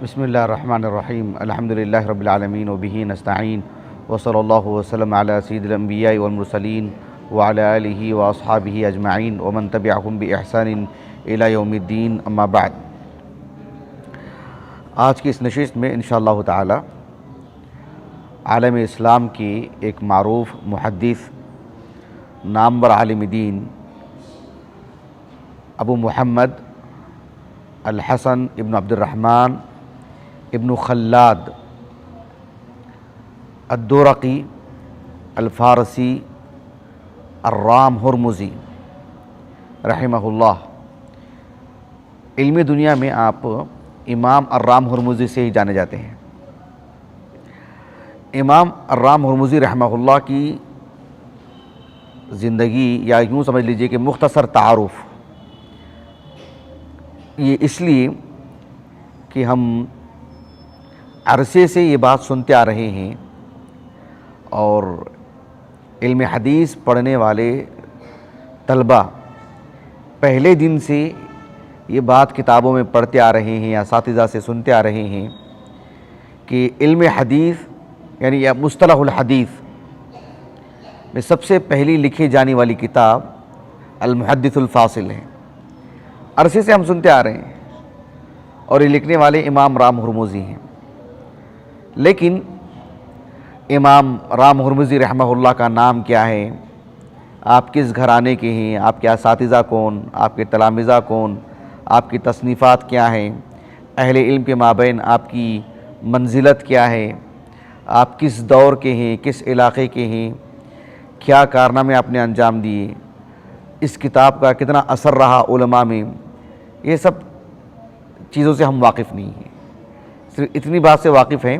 بسم اللہ الرحمن الرحیم الحمدللہ رب العالمین وبہ نستعین وصلی اللہ وسلم علی سید الانبیاء والمرسلین وعلی آلہ واصحابہ اجمعین ومن تبعہم بإحسان الی یوم الدین اما بعد۔ آج کی اس نشست میں انشاءاللہ تعالی عالم اسلام کی ایک معروف محدث نامور عالم دین ابو محمد الحسن ابن عبد الرحمن ابن خلاد الدورقی الفارسی الرام ہرمزی رحمہ اللہ، علمی دنیا میں آپ امام الرام ہرمزی سے ہی جانے جاتے ہیں۔ امام الرام ہرمزی رحمہ اللہ کی زندگی، یا یوں سمجھ لیجئے کہ مختصر تعارف، یہ اس لیے کہ ہم عرصے سے یہ بات سنتے آ رہے ہیں اور علم حدیث پڑھنے والے طلبہ پہلے دن سے یہ بات کتابوں میں پڑھتے آ رہے ہیں یا اساتذہ سے سنتے آ رہے ہیں کہ علم حدیث یعنی یا مصطلح الحدیث میں سب سے پہلی لکھی جانے والی کتاب المحدث الفاصل ہے۔ عرصے سے ہم سنتے آ رہے ہیں اور یہ لکھنے والے امام رام ہرمزی ہیں، لیکن امام رام ہرمزی رحمہ اللہ کا نام کیا ہے، آپ کس گھرانے کے ہیں، آپ کے اساتذہ کون، آپ کے تلامذہ کون، آپ کی تصنیفات کیا ہیں، اہل علم کے مابین آپ کی منزلت کیا ہے، آپ کس دور کے ہیں، کس علاقے کے ہیں، کیا کارنامے آپ نے انجام دیے، اس کتاب کا کتنا اثر رہا علماء میں، یہ سب چیزوں سے ہم واقف نہیں ہیں۔ صرف اتنی بات سے واقف ہیں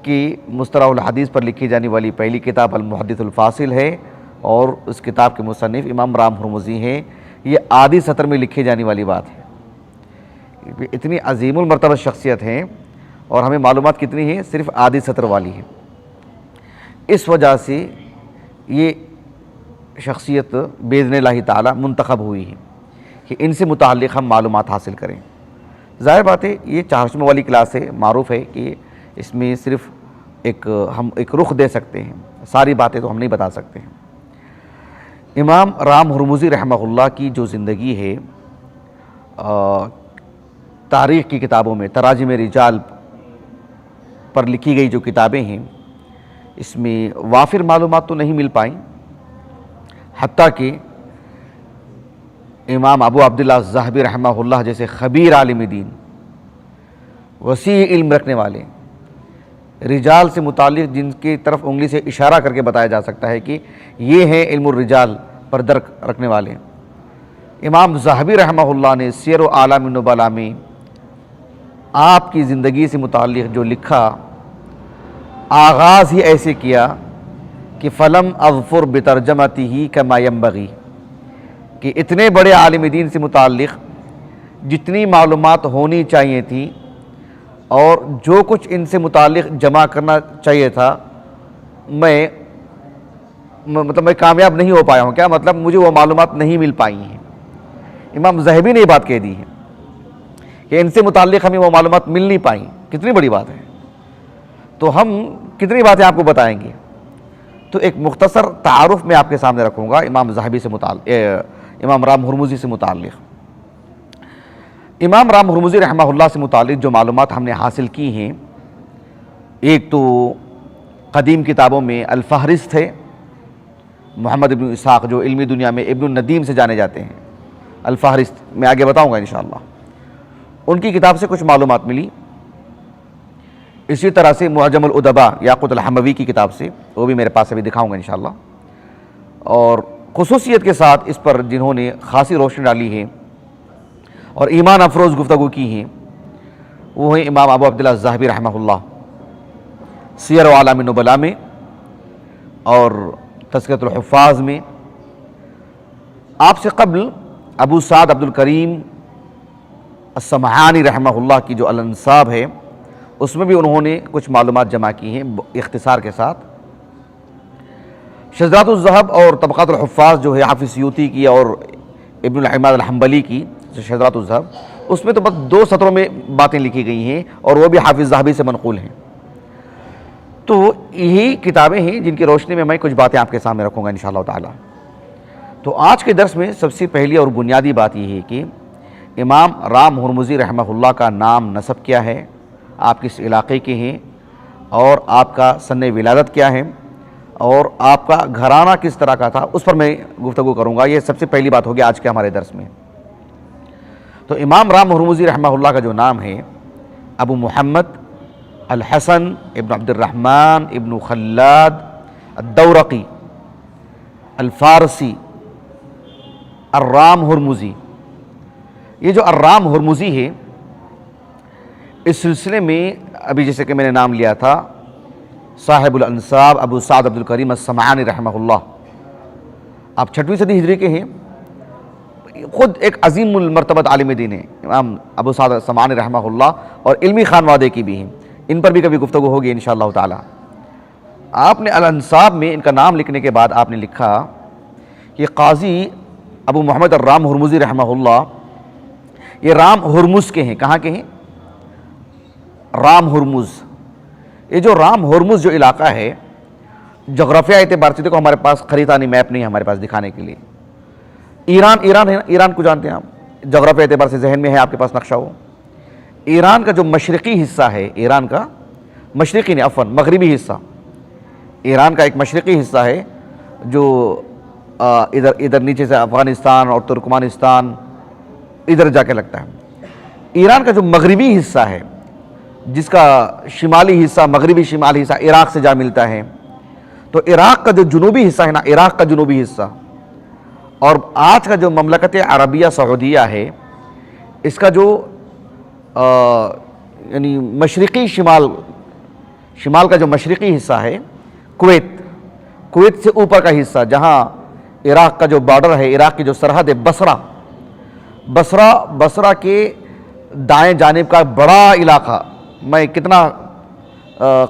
کہ مصطلح الحدیث پر لکھی جانے والی پہلی کتاب المحدث الفاصل ہے اور اس کتاب کے مصنف امام رام ہرمزی ہیں۔ یہ آدھی سطر میں لکھی جانے والی بات ہے، اتنی عظیم المرتبہ شخصیت ہیں اور ہمیں معلومات کتنی ہیں، صرف آدھی سطر والی ہے۔ اس وجہ سے یہ شخصیت باذن اللہ تعالی منتخب ہوئی ہے کہ ان سے متعلق ہم معلومات حاصل کریں۔ ظاہر بات ہے یہ 400 والی کلاس ہے، معروف ہے کہ اس میں صرف ہم ایک رخ دے سکتے ہیں، ساری باتیں تو ہم نہیں بتا سکتے ہیں۔ امام رام ہرمزی رحمہ اللہ کی جو زندگی ہے، تاریخ کی کتابوں میں تراجم رجال پر لکھی گئی جو کتابیں ہیں، اس میں وافر معلومات تو نہیں مل پائیں، حتیٰ کہ امام ابو عبداللہ الذہبی رحمہ اللہ جیسے خبیر عالم دین، وسیع علم رکھنے والے، رجال سے متعلق جن کی طرف انگلی سے اشارہ کر کے بتایا جا سکتا ہے کہ یہ ہیں علم الرجال پر درک رکھنے والے، امام ذہبی رحمہ اللہ نے سیر و اعلام النبلاء میں آپ کی زندگی سے متعلق جو لکھا، آغاز ہی ایسے کیا کہ فلم اظفر بترجمتہ کما ینبغی، کہ اتنے بڑے عالم دین سے متعلق جتنی معلومات ہونی چاہیے تھیں اور جو کچھ ان سے متعلق جمع کرنا چاہیے تھا، میں کامیاب نہیں ہو پایا ہوں۔ کیا مطلب؟ مجھے وہ معلومات نہیں مل پائی ہیں۔ امام ذہبی نے یہ بات کہہ دی ہے کہ ان سے متعلق ہمیں وہ معلومات مل نہیں پائیں۔ کتنی بڑی بات ہے، تو ہم کتنی باتیں آپ کو بتائیں گے۔ تو ایک مختصر تعارف میں آپ کے سامنے رکھوں گا امام ذہبی سے متعلق، امام رام ہرمزی سے متعلق۔ امام رام ہرمزی رحمہ اللہ سے متعلق جو معلومات ہم نے حاصل کی ہیں، ایک تو قدیم کتابوں میں الفہرست ہے، محمد ابن اسحاق جو علمی دنیا میں ابن الندیم سے جانے جاتے ہیں، الفہرست میں آگے بتاؤں گا انشاءاللہ، ان کی کتاب سے کچھ معلومات ملی۔ اسی طرح سے معجم الادباء یاقوت الحموی کی کتاب سے، وہ بھی میرے پاس ابھی دکھاؤں گا انشاءاللہ، اور خصوصیت کے ساتھ اس پر جنہوں نے خاصی روشنی ڈالی ہے اور ایمان افروز گفتگو کی ہیں، وہ ہیں امام ابو عبداللہ الذہبی رحمہ اللہ، سیر و اعلام النبلاء میں اور تذکرۃ الحفاظ میں۔ آپ سے قبل ابو سعد عبد الکریم السمعانی رحمہ اللہ کی جو الانصاب ہے، اس میں بھی انہوں نے کچھ معلومات جمع کی ہیں اختصار کے ساتھ۔ شذرات الذہب اور طبقات الحفاظ جو ہے حافظ سیوطی کی اور ابن العماد الحنبلی کی شذرات الذہب، اس میں تو بس 2 سطروں میں باتیں لکھی گئی ہیں اور وہ بھی حافظ ذہبی سے منقول ہیں. تو یہی کتابیں ہیں جن کی روشنی میں کچھ باتیں آپ کے سامنے رکھوں گا انشاءاللہ تعالی. تو آج کے درس میں سب سے پہلی اور بنیادی بات یہ ہے کہ امام رام ہرمزی رحمہ اللہ کا نام نسب کیا ہے، آپ کس علاقے کے ہیں، اور آپ کا سن ولادت کیا ہے، اور آپ کا گھرانہ کس طرح کا تھا، اس پر میں گفتگو کروں گا. یہ سب سے پہلی بات ہوگی آج کے ہمارے درس میں. تو امام رام ہرمزی رحمہ اللہ کا جو نام ہے ابو محمد الحسن ابن عبد الرحمن ابن خلاد الدورقی الفارسی الرام ہرمزی. یہ جو الرام ہرمزی ہے، اس سلسلے میں ابھی جیسے کہ میں نے نام لیا تھا صاحب الانساب ابو سعد عبد الکریم السمعانی رحمہ اللہ، آپ 6ویں صدی ہجری کے ہیں، خود ایک عظیم المرتبت عالم دین ہیں امام ابو سعد السمعانی رحمہ اللہ، اور علمی خانوادے کی بھی ہیں. ان پر بھی کبھی گفتگو ہوگی انشاءاللہ تعالی. آپ نے الانساب میں ان کا نام لکھنے کے بعد آپ نے لکھا کہ قاضی ابو محمد الرام ہرمزی رحمہ اللہ یہ رام ہرمز کے ہیں. کہاں کے ہیں؟ رام ہرمز. یہ جو رام ہرمز جو علاقہ ہے، جغرافیہ اعتبار سے دیکھو ہمارے پاس خریدانی میپ نہیں ہے ہمارے پاس دکھانے کے لیے. ایران ہے نا، ایران کو جانتے ہیں آپ، جغرافیہ اعتبار سے ذہن میں ہے آپ کے پاس نقشہ ہو. ایران کا جو مشرقی حصہ ہے، ایران کا مشرقی نہیں عفواً مغربی حصہ، ایران کا ایک مشرقی حصہ ہے جو ادھر نیچے سے افغانستان اور ترکمانستان ادھر جا کے لگتا ہے. ایران کا جو مغربی حصہ ہے، جس کا شمالی حصہ مغربی شمالی حصہ عراق سے جا ملتا ہے، تو عراق کا جو جنوبی حصہ ہے نا، عراق کا جنوبی حصہ، اور آج کا جو مملکت عربیہ سعودیہ ہے، اس کا جو یعنی مشرقی شمال کا جو مشرقی حصہ ہے، کویت سے اوپر کا حصہ، جہاں عراق کا جو بارڈر ہے، عراق کی جو سرحد ہے، بصرہ کے دائیں جانب کا بڑا علاقہ، میں کتنا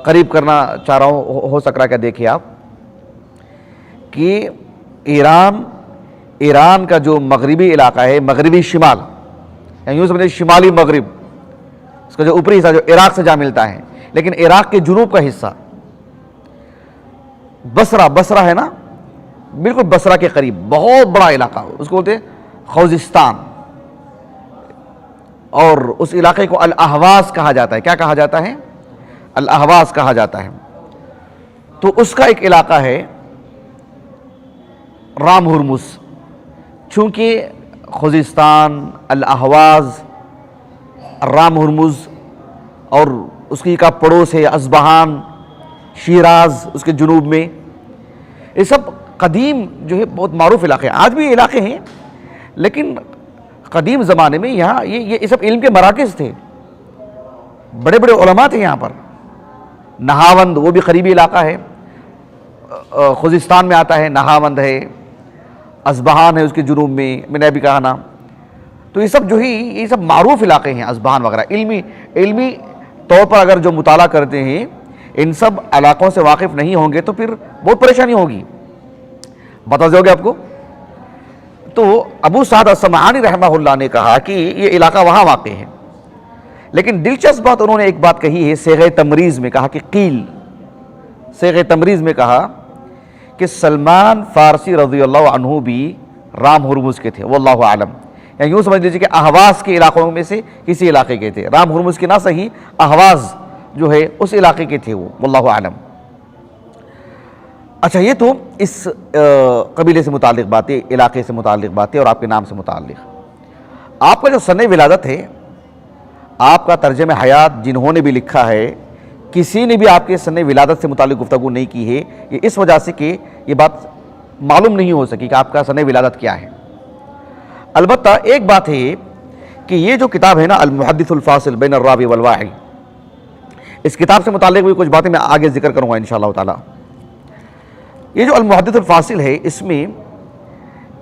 قریب کرنا چاہ رہا ہوں، ہو سک رہا ہے کہ دیکھیں آپ کہ ایران کا جو مغربی علاقہ ہے، مغربی شمال، یعنی یوں سمجھیں شمالی مغرب، اس کا جو اوپری حصہ جو عراق سے جا ملتا ہے، لیکن عراق کے جنوب کا حصہ بصرہ ہے نا، بالکل بصرہ کے قریب بہت بڑا علاقہ، اس کو بولتے ہیں خوزستان، اور اس علاقے کو الاہواز کہا جاتا ہے. کیا کہا جاتا ہے؟ الاہواز کہا جاتا ہے. تو اس کا ایک علاقہ ہے رام ہرمز. چونکہ خوزستان، الاہواز، رام ہرمز، اور اس کی کا پڑوس ہے اصبہان، شیراز اس کے جنوب میں، یہ سب قدیم جو ہے بہت معروف علاقے ہیں. آج بھی یہ علاقے ہیں، لیکن قدیم زمانے میں یہاں یہ سب علم کے مراکز تھے، بڑے بڑے علماء تھے یہاں پر. نہاوند وہ بھی قریبی علاقہ ہے، خوزستان میں آتا ہے، نہاوند ہے، اصبہان ہے اس کے جنوب میں نے ابھی کہا نا. تو یہ سب جو ہے یہ سب معروف علاقے ہیں، اصبہان وغیرہ. علمی طور پر اگر جو مطالعہ کرتے ہیں ان سب علاقوں سے واقف نہیں ہوں گے تو پھر بہت پریشانی ہوگی. بتا دو گے آپ کو. تو ابو سعد السمعانی رحمہ اللہ نے کہا کہ یہ علاقہ وہاں واقع ہے، لیکن دلچسپ بات انہوں نے ایک بات کہی ہے صیغہ تمریز میں، کہا کہ صیغہ تمریز میں کہا کہ سلمان فارسی رضی اللہ عنہ بھی رام ہرمز کے تھے، واللہ اعلم. یعنی یوں سمجھ لیجیے کہ اہواز کے علاقوں میں سے کسی علاقے کے تھے. رام ہرمز کے نہ صحیح، اہواز جو ہے اس علاقے کے تھے وہ، واللہ اعلم. اچھا، یہ تو اس قبیلے سے متعلق باتیں، علاقے سے متعلق باتیں اور آپ کے نام سے متعلق. آپ کا جو سن ولادت ہے، آپ کا ترجمہ حیات جنہوں نے بھی لکھا ہے، کسی نے بھی آپ کے سن ولادت سے متعلق گفتگو نہیں کی ہے. یہ اس وجہ سے کہ یہ بات معلوم نہیں ہو سکی کہ آپ کا سن ولادت کیا ہے. البتہ ایک بات ہے کہ یہ جو کتاب ہے نا المحدث الفاصل بین الراوی والواعی، اس کتاب سے متعلق بھی کچھ باتیں میں آگے ذکر کروں گا انشاءاللہ تعالی. یہ جو المحدث الفاصل ہے، اس میں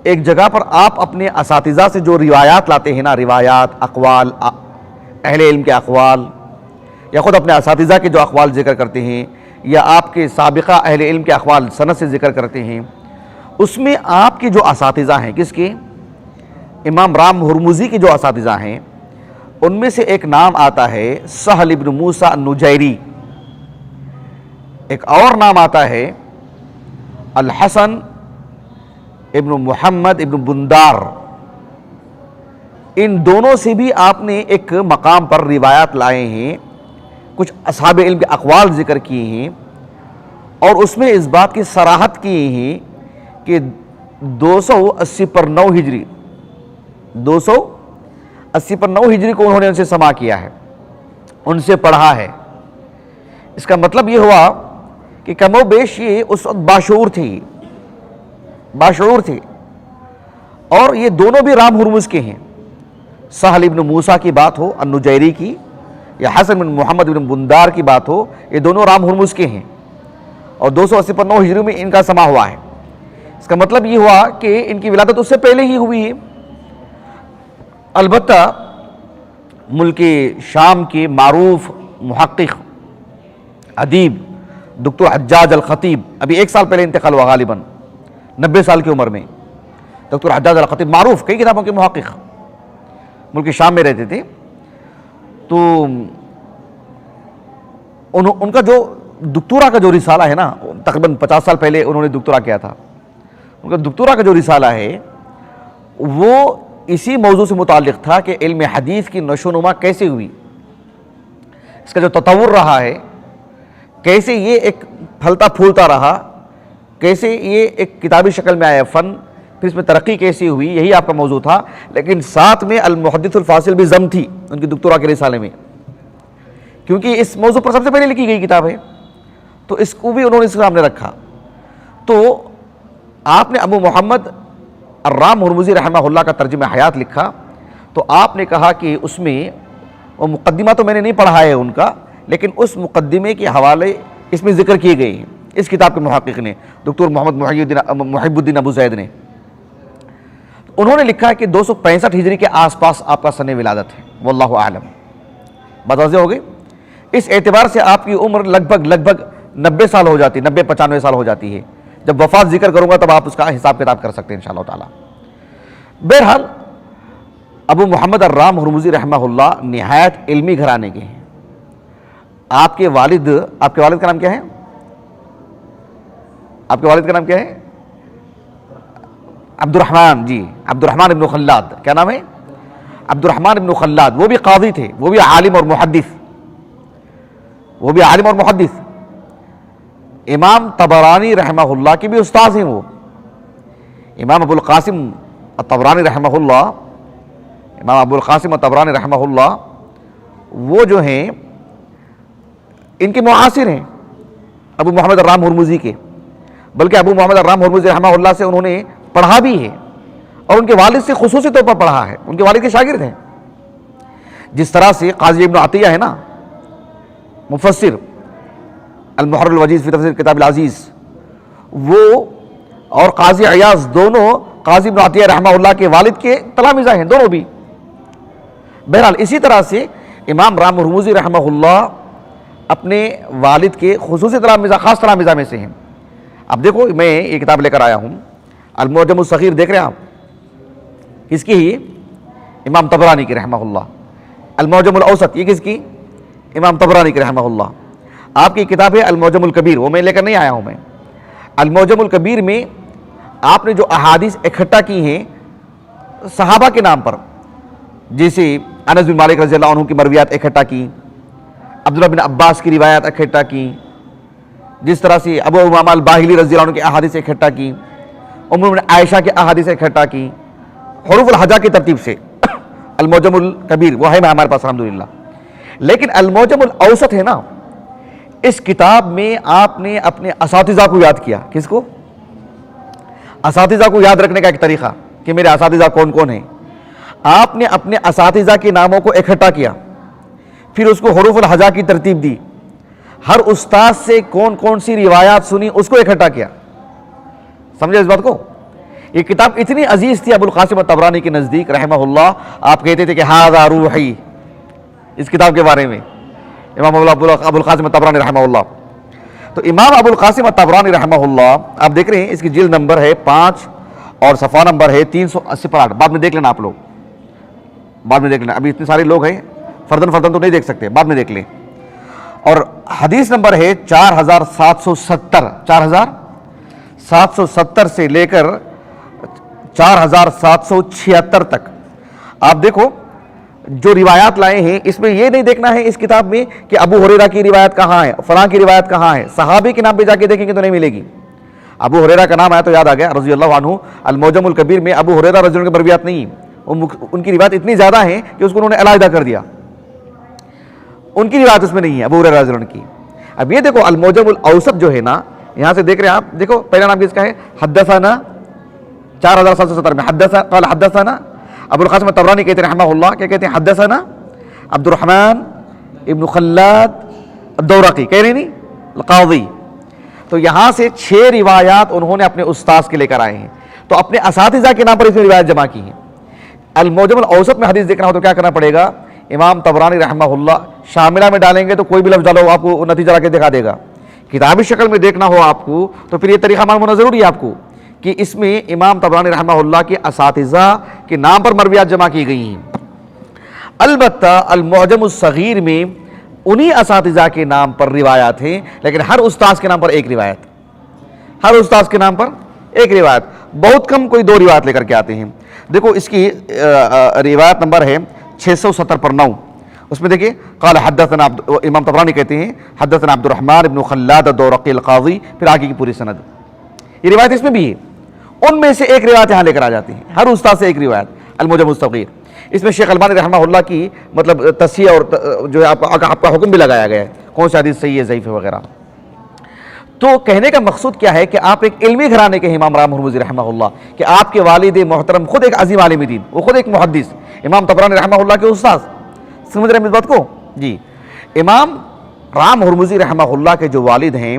ایک جگہ پر آپ اپنے اساتذہ سے جو روایات لاتے ہیں نا، روایات، اقوال، اہل علم کے اقوال، یا خود اپنے اساتذہ کے جو اقوال ذکر کرتے ہیں، یا آپ کے سابقہ اہل علم کے اقوال سند سے ذکر کرتے ہیں، اس میں آپ کے جو اساتذہ ہیں، کس کے؟ امام رام ہرمزی کے جو اساتذہ ہیں، ان میں سے ایک نام آتا ہے سہل ابن موسیٰ النجیری، ایک اور نام آتا ہے الحسن ابن محمد ابن بندار۔ ان دونوں سے بھی آپ نے ایک مقام پر روایات لائے ہیں، کچھ اصحاب علم کے اقوال ذکر کیے ہیں، اور اس میں اس بات کی صراحت کی ہیں کہ 280 پر 9 ہجری 280 پر 9 ہجری کو انہوں نے ان سے سماع کیا ہے، ان سے پڑھا ہے۔ اس کا مطلب یہ ہوا کہ کم و بیش یہ اس وقت باشعور تھے، اور یہ دونوں بھی رام ہرمز کے ہیں۔ سہل ابن موسیٰ کی بات ہو النجیری کی، یا حسن بن محمد بن بندار کی بات ہو، یہ دونوں رام ہرمز کے ہیں، اور 280 پر 9 ہجری میں ان کا سماع ہوا ہے۔ اس کا مطلب یہ ہوا کہ ان کی ولادت اس سے پہلے ہی ہوئی ہے۔ البتہ ملک شام کے معروف محقق ادیب دکتور حجاج الخطیب، ابھی 1 سال پہلے انتقال ہوا، غالباً 90 سال کی عمر میں، دکتور حجاج الخطیب معروف کئی کتابوں کے محقق، ملک شام میں رہتے تھے۔ تو ان کا جو دکتورا کا جو رسالہ ہے نا، تقریباً 50 سال پہلے انہوں نے دکتورا کیا تھا، ان کا دکتورا کا جو رسالہ ہے وہ اسی موضوع سے متعلق تھا کہ علم حدیث کی نشو و نما کیسے ہوئی، اس کا جو تطور رہا ہے، کیسے یہ ایک پھلتا پھولتا رہا، کیسے یہ ایک کتابی شکل میں آیا فن، پھر اس میں ترقی کیسی ہوئی، یہی آپ کا موضوع تھا۔ لیکن ساتھ میں المحدث الفاصل بھی ضم تھی ان کی دکتورا کے رسالے میں، کیونکہ اس موضوع پر سب سے پہلے لکھی گئی کتاب ہے، تو اس کو بھی انہوں نے اس کے سامنے رکھا۔ تو آپ نے ابو محمد الرام ہرمزی رحمہ اللہ کا ترجمہ حیات لکھا، تو آپ نے کہا کہ اس میں وہ مقدمہ تو میں نے نہیں پڑھا ہے ان کا، لیکن اس مقدمے کے حوالے اس میں ذکر کیے گئے ہیں اس کتاب کے محقق نے، دکتور محمد محب الدین ابو زید نے۔ انہوں نے لکھا ہے کہ 265 ہجری کے آس پاس آپ کا سن ولادت ہے، واللہ اعلم۔ بات واضح ہو گئی؟ اس اعتبار سے آپ کی عمر لگ بھگ 90 سال ہو جاتی، 90-95 سال ہو جاتی ہے۔ جب وفات ذکر کروں گا تب آپ اس کا حساب کتاب کر سکتے ہیں انشاءاللہ تعالی۔ بہرحال ابو محمد الرام ہرمزی رحمہ اللہ نہایت علمی گھرانے کے ہیں۔ آپ کے والد کا نام کیا ہے؟ آپ کے والد کا نام کیا ہے؟ عبد الرحمن، جی عبد الرحمن ابن خلاد۔ کیا نام ہے؟ عبد الرحمن ابن خلاد۔ وہ بھی قاضی تھے، وہ بھی عالم اور محدث، امام طبرانی رحمہ اللہ کے بھی استاذ ہیں۔ وہ امام ابو القاسم الطبرانی رحمہ اللہ وہ جو ہیں ان کے معاصر ہیں ابو محمد الرام ہرمزی کے، بلکہ ابو محمد الرام ہرمزی رحمہ اللہ سے انہوں نے پڑھا بھی ہے، اور ان کے والد سے خصوصی طور پر پڑھا ہے، ان کے والد کے شاگرد ہیں۔ جس طرح سے قاضی ابن عطیہ ہے نا، مفسر المحرر الوجیز فی تفسیر کتاب العزیز، وہ اور قاضی عیاض دونوں قاضی ابن عطیہ رحمہ اللہ کے والد کے تلامذہ ہیں، دونوں بھی۔ بہرحال اسی طرح سے امام رام ہرمزی رحمہ اللہ اپنے والد کے خصوصی تلامذہ، خاص تلامذہ میں سے ہیں۔ اب دیکھو میں یہ کتاب لے کر آیا ہوں، المعجم الصغیر، دیکھ رہے ہیں آپ؟ کس کی ہے؟ امام طبرانی کی رحمہ اللہ۔ المعجم الاوسط یہ کس کی؟ امام طبرانی کی رحمہ اللہ۔ آپ کی کتاب ہے المعجم الکبیر، وہ میں لے کر نہیں آیا ہوں میں۔ المعجم الکبیر میں آپ نے جو احادیث اکٹھا کی ہیں صحابہ کے نام پر، جیسے انس بن مالک رضی اللہ عنہ کی مرویات اکٹھا کی، عبداللہ بن عباس کی روایات اکٹھا کی، جس طرح سے ابو امامہ الباہلی رضی اللہ عنہ کی احادیث اکٹھا کی، ام المؤمنین عائشہ کی احادیث اکٹھا کی، حروف الہجا کی ترتیب سے۔ المعجم الکبیر وہ ہے ہمارے پاس الحمدللہ۔ لیکن المعجم الاوسط ہے نا، اس کتاب میں آپ نے اپنے اساتذہ کو یاد کیا۔ کس کو؟ اساتذہ کو یاد رکھنے کا ایک طریقہ کہ میرے اساتذہ کون کون ہیں، آپ نے اپنے اساتذہ کے ناموں کو اکٹھا کیا، پھر اس کو حروف الہجا کی ترتیب دی، ہر استاد سے کون کون سی روایات سنی اس کو اکٹھا کیا۔ سمجھے اس بات کو؟ یہ کتاب اتنی عزیز تھی ابو القاسم الطبرانی کے نزدیک رحمہ اللہ، آپ کہتے تھے کہ ھذا روحی، اس کتاب کے بارے میں امام ابو القاسم الطبرانی رحمہ اللہ۔ تو امام ابو القاسم الطبرانی رحمہ اللہ آپ دیکھ رہے ہیں، اس کی جلد نمبر ہے 5 اور صفحہ نمبر ہے 380 پر 8، بعد میں دیکھ لینا آپ لوگ۔ بعد میں دیکھ لیں, ابھی اتنے سارے لوگ ہیں, فردن فردن تو نہیں دیکھ سکتے, بعد میں دیکھ لیں. اور حدیث نمبر ہے 4770, 4770 سے لے کر 4776 تک. آپ دیکھو جو روایات لائے ہیں, اس میں یہ نہیں دیکھنا ہے اس کتاب میں کہ ابو ہریرہ کی روایت کہاں ہے, فلاں کی روایت کہاں ہے. صحابی کے نام پہ جا کے دیکھیں گے تو نہیں ملے گی. ابو ہریرہ کا نام آیا تو یاد آ گیا رضی اللہ عنہ. المعجم الکبیر میں ابو ہریرہ رضی اللہ عنہ کی مرویات نہیں, ان کی روایت اتنی زیادہ ہیں کہ اس کو انہوں نے علیحدہ کر دیا, ان کی روایت اس میں نہیں ہے ابو ہریرہ رضی اللہ عنہ کی. اب یہ دیکھو المعجم الاوسط جو ہے نا, یہاں سے دیکھ رہے ہیں آپ, دیکھو پہلا نام کس کا ہے, حدثنا 4770 میں قال حدثنا ابو القاسم الطبرانی کہتے ہیں رحمہ اللہ, کیا کہتے ہیں, حدثنا عبد الرحمن ابن خلاد الدورقی, کہہ رہے نہیں, القاضی. تو یہاں سے 6 روایات انہوں نے اپنے استاذ کے لے کر آئے ہیں, تو اپنے اساتذہ کے نام پر اس میں روایت جمع کی ہیں. المعجم الاوسط میں حدیث دیکھنا ہو تو کیا کرنا پڑے گا, امام طبرانی رحمہ اللہ شاملہ میں ڈالیں گے تو کوئی بھی لفظ ڈالو آپ کو نتیجہ لا کے دکھا دے گا. کتابی شکل میں دیکھنا ہو آپ کو تو پھر یہ طریقہ معلوم ہونا ضروری ہے آپ کو کہ اس میں امام طبرانی رحمہ اللہ کے اساتذہ کے نام پر مرویات جمع کی گئی ہیں. البتہ المعجم الصغیر میں انہی اساتذہ کے نام پر روایات ہیں, لیکن ہر استاذ کے نام پر ایک روایت, ہر استاذ کے نام پر ایک روایت, بہت کم کوئی 2 روایت لے کر کے آتے ہیں. دیکھو اس کی روایت نمبر ہے 670 پر 9, اس میں دیکھیں قال حدثنا امام طبرانی کہتے ہیں حدثنا عبد الرحمن ابن خلاد الدورقی القاضی, پھر آگے کی پوری سند. یہ روایت اس میں بھی ہے, ان میں سے ایک روایت یہاں لے کر آ جاتی ہے, ہر استاد سے ایک روایت. المعجم الصغیر اس میں شیخ البانی رحمہ اللہ کی مطلب تصحیح اور جو ہے آپ کا حکم بھی لگایا گیا ہے, کون سی حدیث صحیح ہے ضعیف ہے وغیرہ. تو کہنے کا مقصود کیا ہے کہ آپ ایک علمی گھرانے کے امام رام ہرمزی رحمہ اللہ, کہ آپ کے والد محترم خود ایک عظیم عالم دین, وہ خود ایک محدث, امام طبرانی رحمہ اللہ کے استاد. سمجھ رہے ہیں اس بات کو جی. امام رام ہرمزی رحمہ اللہ کے جو والد ہیں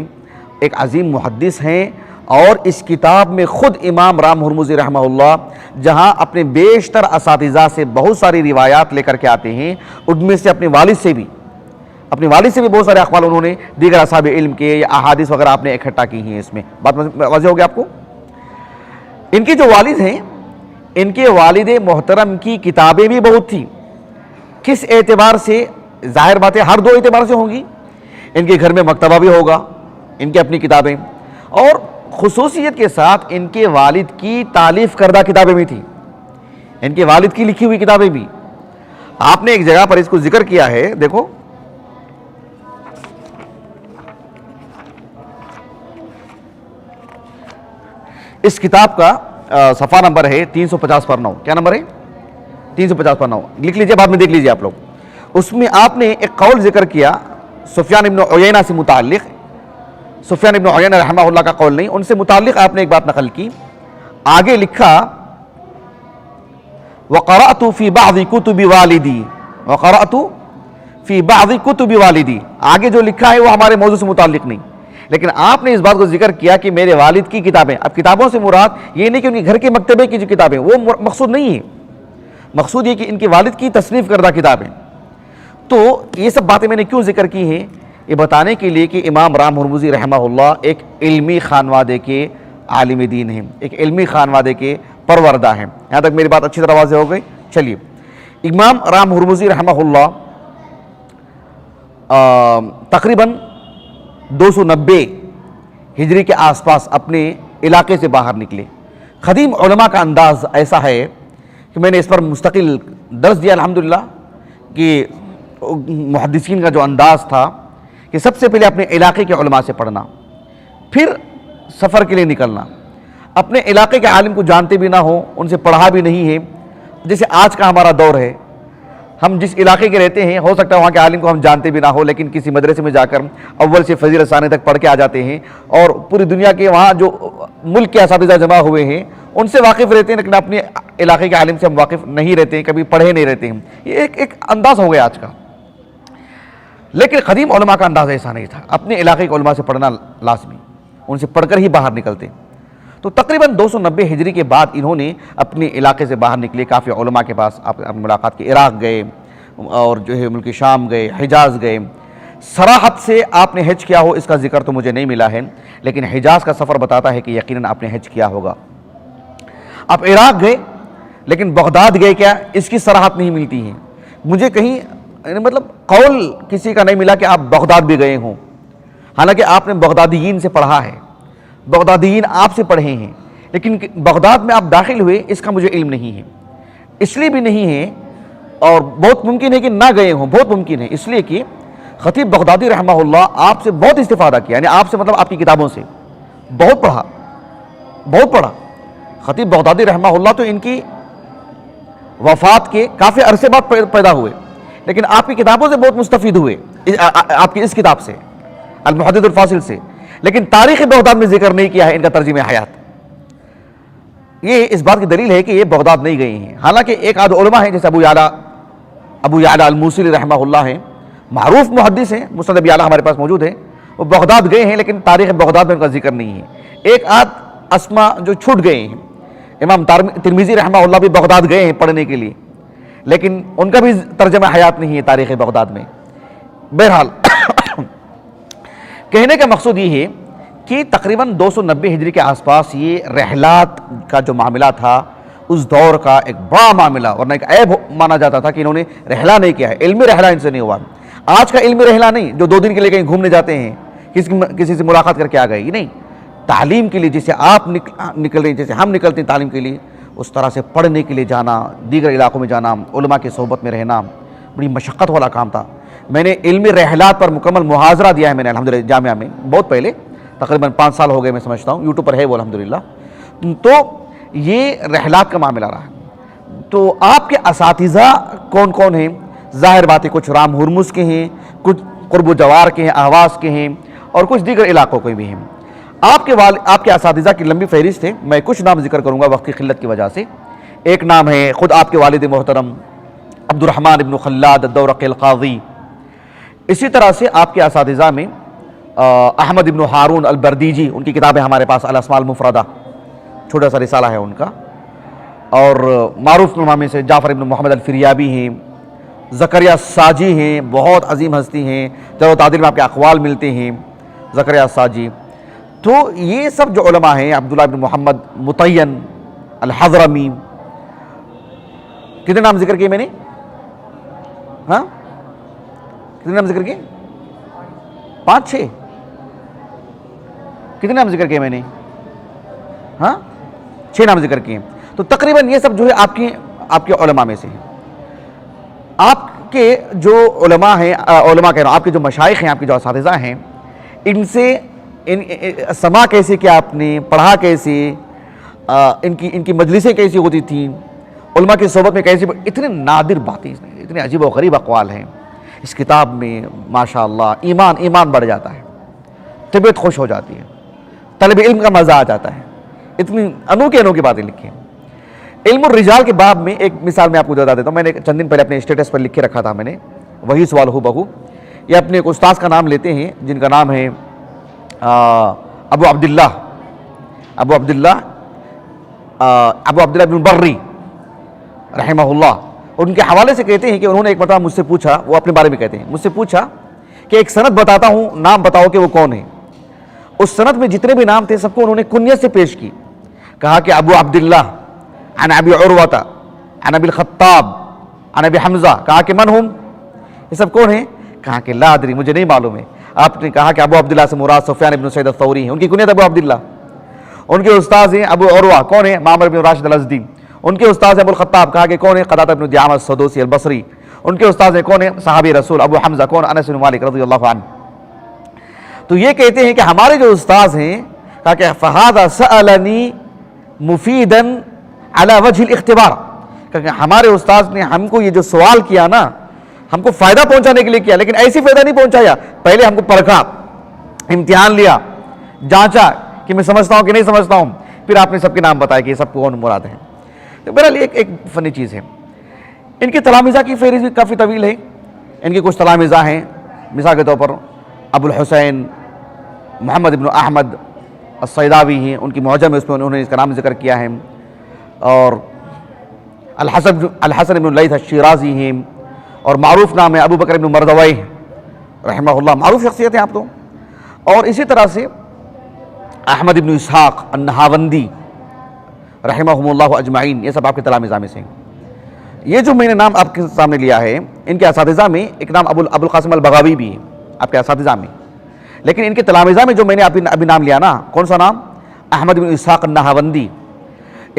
ایک عظیم محدث ہیں, اور اس کتاب میں خود امام رام ہرمزی رحمہ اللہ جہاں اپنے بیشتر اساتذہ سے بہت ساری روایات لے کر کے آتے ہیں, ان میں سے اپنے والد سے بھی بہت سارے اقوال انہوں نے دیگر اصحاب علم کے یا احادیث وغیرہ آپ نے اکٹھا کی ہیں. اس میں بات واضح ہو گیا آپ کو. ان کے جو والد ہیں, ان کے والد محترم کی کتابیں بھی بہت تھیں. کس اعتبار سے, ظاہر بات ہے ہر 2 اعتبار سے ہوں گی. ان کے گھر میں مکتبہ بھی ہوگا, ان کی اپنی کتابیں, اور خصوصیت کے ساتھ ان کے والد کی تالیف کردہ کتابیں بھی تھیں, ان کے والد کی لکھی ہوئی کتابیں بھی. آپ نے ایک جگہ پر اس کو ذکر کیا ہے, دیکھو اس کتاب کا صفحہ نمبر ہے 350 پر 9. کیا نمبر ہے, 350 پر 9, لکھ لیجئے, بعد میں دیکھ لیجئے آپ لوگ. اس میں آپ نے ایک قول ذکر کیا سفیان ابن عیینہ سے متعلق, سفیان ابن عیینہ رحمہ اللہ کا قول نہیں, ان سے متعلق آپ نے ایک بات نقل کی. آگے لکھا وَقَرَأْتُ فِي بَعْضِ كُتُبِ وَالِدِي, وَقَرَأْتُ فِي بَعْضِ كُتُبِ وَالِدِي, آگے جو لکھا ہے وہ ہمارے موضوع سے متعلق نہیں, لیکن آپ نے اس بات کو ذکر کیا کہ میرے والد کی کتابیں. اب کتابوں سے مراد یہ نہیں کہ ان کے گھر کے مکتبے کی جو کتابیں, وہ مقصود نہیں ہے, مقصود یہ کہ ان کے والد کی تصنیف کردہ کتابیں. تو یہ سب باتیں میں نے کیوں ذکر کی ہیں, یہ بتانے کے لیے کہ امام رام ہرمزی رحمہ اللہ ایک علمی خانوادے کے عالم دین ہیں, ایک علمی خانوادے کے پروردہ ہیں. یہاں تک میری بات اچھی طرح واضح ہو گئی. چلیے, امام رام ہرمزی رحمہ اللہ تقریباً 290 ہجری کے آس پاس اپنے علاقے سے باہر نکلے. قدیم علماء کا انداز ایسا ہے کہ میں نے اس پر مستقل درس دیا الحمدللہ, کہ محدثین کا جو انداز تھا کہ سب سے پہلے اپنے علاقے کے علماء سے پڑھنا, پھر سفر کے لیے نکلنا. اپنے علاقے کے عالم کو جانتے بھی نہ ہوں, ان سے پڑھا بھی نہیں ہے, جیسے آج کا ہمارا دور ہے. ہم جس علاقے کے رہتے ہیں ہو سکتا ہے وہاں کے عالم کو ہم جانتے بھی نہ ہو, لیکن کسی مدرسے میں جا کر اول سے فضیلت ثانی تک پڑھ کے آ جاتے ہیں, اور پوری دنیا کے وہاں جو ملک کے اساتذہ جمع ہوئے ہیں ان سے واقف رہتے ہیں, لیکن اپنے علاقے کے عالم سے ہم واقف نہیں رہتے ہیں, کبھی پڑھے نہیں رہتے ہیں. یہ ایک انداز ہو گیا آج کا. لیکن قدیم علماء کا انداز ایسا نہیں تھا, اپنے علاقے کے علماء سے پڑھنا لازمی, ان سے پڑھ کر ہی باہر نکلتے. تو تقریباً 290 ہجری کے بعد انہوں نے اپنے علاقے سے باہر نکلے, کافی علماء کے پاس آپ ملاقات کی. عراق گئے, اور جو ہے ملک شام گئے, حجاز گئے. صراحت سے آپ نے حج کیا ہو اس کا ذکر تو مجھے نہیں ملا ہے, لیکن حجاز کا سفر بتاتا ہے کہ یقیناً آپ نے حج کیا ہوگا. آپ عراق گئے, لیکن بغداد گئے کیا، اس کی صراحت نہیں ملتی ہے مجھے کہیں، مطلب قول کسی کا نہیں ملا کہ آپ بغداد بھی گئے ہوں، حالانکہ آپ نے بغدادیین سے پڑھا ہے، بغدادیین آپ سے پڑھے ہیں، لیکن بغداد میں آپ داخل ہوئے اس کا مجھے علم نہیں ہے، اس لیے بھی نہیں ہے، اور بہت ممکن ہے کہ نہ گئے ہوں، بہت ممکن ہے، اس لیے کہ خطیب بغدادی رحمہ اللہ آپ سے بہت استفادہ کیا، یعنی آپ سے مطلب آپ کی کتابوں سے بہت پڑھا. خطیب بغدادی رحمہ اللہ تو ان کی وفات کے کافی عرصے بعد پیدا ہوئے، لیکن آپ کی کتابوں سے بہت مستفید ہوئے، آپ کی اس کتاب سے المحدث الفاصل سے، لیکن تاریخ بغداد میں ذکر نہیں کیا ہے ان کا ترجمہ حیات. یہ اس بات کی دلیل ہے کہ یہ بغداد نہیں گئے ہیں، حالانکہ ایک آدھ علماء ہیں جیسے ابو یعلا الموصلی رحمہ اللہ ہیں، معروف محدث ہیں، مسند ابی یعلا ہمارے پاس موجود ہے، وہ بغداد گئے ہیں لیکن تاریخ بغداد میں ان کا ذکر نہیں ہے. ایک آدھ اسما جو چھوٹ گئے ہیں، امام ترمذی رحمہ اللہ بھی بغداد گئے ہیں پڑھنے کے لیے، لیکن ان کا بھی ترجمہ حیات نہیں ہے تاریخ بغداد میں. بہرحال کہنے کا مقصود یہ ہے کہ تقریباً 290 ہجری کے آس پاس یہ رحلات کا جو معاملہ تھا اس دور کا ایک بڑا معاملہ، ورنہ ایک عیب مانا جاتا تھا کہ انہوں نے رحلہ نہیں کیا ہے، علمی رحلہ ان سے نہیں ہوا. آج کا علمی رحلہ نہیں جو 2 دن کے لیے کہیں گھومنے جاتے ہیں، کسی سے ملاقات کر کے آ گئے، یہ نہیں. تعلیم کے لیے جیسے آپ نکل رہے ہیں، جیسے ہم نکلتے ہیں تعلیم کے لیے، اس طرح سے پڑھنے کے لیے جانا، دیگر علاقوں میں جانا، علماء کی صحبت میں رہنا بڑی مشقت والا کام تھا. میں نے علمی رحلات پر مکمل محاضرہ دیا ہے میں نے الحمدللہ جامعہ میں، بہت پہلے، تقریباً 5 سال ہو گئے میں سمجھتا ہوں، یوٹیوب پر ہے وہ الحمدللہ. تو یہ رحلات کا معاملہ رہا. تو آپ کے اساتذہ کون کون ہیں؟ ظاہر بات ہے کچھ رام ہرمز کے ہیں، کچھ قرب و جوار کے ہیں، اہواز کے ہیں، اور کچھ دیگر علاقوں کے بھی ہیں. آپ کے اساتذہ کی لمبی فہرست ہے، میں کچھ نام ذکر کروں گا وقت کی قلت کی وجہ سے. ایک نام ہے خود آپ کے والد محترم عبد الرحمن ابن خلاد الدورقی القاضی. اسی طرح سے آپ کے اساتذہ میں احمد ابن ہارون البردیجی، ان کی کتاب ہے ہمارے پاس الاسماء المفردہ، چھوٹا سا رسالہ ہے ان کا. اور معروف علماء میں سے جعفر ابن محمد الفریابی ہیں، زکریا الساجی ہیں، بہت عظیم ہستی ہیں، جرح و تعدیل میں آپ کے اقوال ملتے ہیں، زکریا الساجی. تو یہ سب جو علماء ہیں، عبداللہ ابن محمد متین الحضرمی. کتنے نام ذکر کیے میں نے؟ ہاں کتنے نام ذکر کیے؟ 5-6. کتنے نام ذکر کیے میں نے؟ ہاں 6 نام ذکر کیے. تو تقریباً یہ سب جو ہے آپ کے علماء میں سے ہیں. آپ کے جو علماء ہیں، علماء کہہ رہا ہوں، آپ کے جو مشائخ ہیں، آپ کے جو اساتذہ ہیں، ان سے سما کیسے کیا آپ نے، پڑھا کیسے، ان کی مجلسیں کیسی ہوتی تھیں، علماء کی صحبت میں کیسی، اتنے نادر باتیں، اتنے عجیب و غریب اقوال ہیں اس کتاب میں. ماشاءاللہ ایمان بڑھ جاتا ہے، طبیعت خوش ہو جاتی ہے، طالب علم کا مزہ آ جاتا ہے. اتنی انوکھی باتیں لکھی ہیں. علم الرجال کے باب میں ایک مثال میں آپ کو بتا دیتا ہوں. میں نے چند دن پہلے اپنے اسٹیٹس پر لکھ کے رکھا تھا میں نے، وہی سوال ہو بہو. یہ اپنے ایک استاذ کا نام لیتے ہیں جن کا نام ہے ابو عبداللہ بن برری رحمہ اللہ. ان کے حوالے سے کہتے ہیں کہ انہوں نے ایک مرتبہ مجھ سے پوچھا، وہ اپنے بارے میں کہتے ہیں، مجھ سے پوچھا کہ ایک سند بتاتا ہوں، نام بتاؤ کہ وہ کون ہے. اس سند میں جتنے بھی نام تھے سب کو انہوں نے کنیت سے پیش کی. کہا کہ ابو عبداللہ عن ابی عروہ عن ابی الخطاب عن ابی حمزہ. کہا کہ من ہم، یہ سب کون ہیں؟ کہا کہ لا ادری، مجھے نہیں معلوم ہے. آپ نے کہا کہ ابو عبداللہ سے مراد سفیان ابن سعید الثوری ہیں، ان کی کنیت ابو عبداللہ. ان کے استاذ ہیں ابو عروہ، کون ہیں؟ معمر بن راشد الازدی. ان کے استاذ ہیں ابو الخطاب، کہا کہ کون ہے؟ قتادہ بن دعامہ السدوسی البصری. ان کے استاذ ہیں کون ہیں؟ صحابی رسول ابو حمزہ، کون؟ انس بن مالک رضی اللہ عنہ. تو یہ کہتے ہیں کہ ہمارے جو استاذ ہیں، کہا کہ فہذا سألنی مفیدا علی وجہ الاختبار، کہ ہمارے استاذ نے ہم کو یہ جو سوال کیا نا، ہم کو فائدہ پہنچانے کے لیے کیا، لیکن ایسی فائدہ نہیں پہنچایا. پہلے ہم کو پرکھا، امتحان لیا، جانچا کہ میں سمجھتا ہوں کہ نہیں سمجھتا ہوں، پھر آپ نے سب کے نام بتایا کہ یہ سب کون مراد ہیں. تو بہرحال ایک فنی چیز ہے. ان کے تلامذہ کی فہرست بھی کافی طویل ہے. ان کے کچھ تلامذہ ہیں، مثال کے طور پر ابو الحسین محمد ابن احمد الصیداوی ہیں، ان کی معجم میں اس میں انہوں نے اس کا نام ذکر کیا ہے. اور الحسن ابن لیث الشیرازی ہیں، اور معروف نام ہے ابو بکر ابن مردوی رحمہ اللہ، معروف شخصیت ہیں آپ تو. اور اسی طرح سے احمد ابن اسحاق النہاوندی رحمہم اللہ اجمعین، یہ سب آپ کے تلامذہ میں سے ہیں۔ یہ جو میں نے نام آپ کے سامنے لیا ہے، ان کے اساتذہ میں ایک نام ابو القاسم البغاوی بھی ہے آپ کے اساتذہ میں، لیکن ان کے تلامذہ میں جو میں نے ابھی نام لیا نا، کون سا نام؟ احمد بن اسحاق النہاوندی۔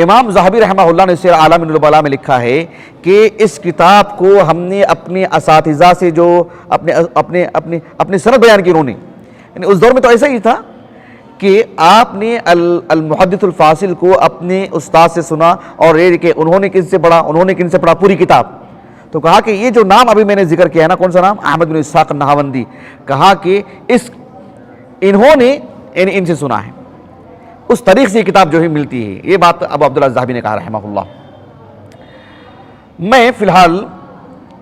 امام ذہبی رحمہ اللہ نے سیر اعلام النبلاء میں لکھا ہے کہ اس کتاب کو ہم نے اپنے اساتذہ سے جو اپنے سند بیان کی، انہوں نے، یعنی اس دور میں تو ایسا ہی تھا کہ آپ نے المحدث الفاصل کو اپنے استاد سے سنا، اور یہ کہ انہوں نے کن سے پڑھا، انہوں نے کن سے پڑھا، پوری کتاب۔ تو کہا کہ یہ جو نام ابھی میں نے ذکر کیا ہے نا، کون سا نام؟ احمد بن اسحاق النہاوندی، کہا کہ انہوں نے یعنی ان سے سنا ہے، اس طریق سے یہ کتاب جو ہے ملتی ہے۔ یہ بات ابو عبداللہ الذہبی نے کہا رحمہ اللہ۔ میں فی الحال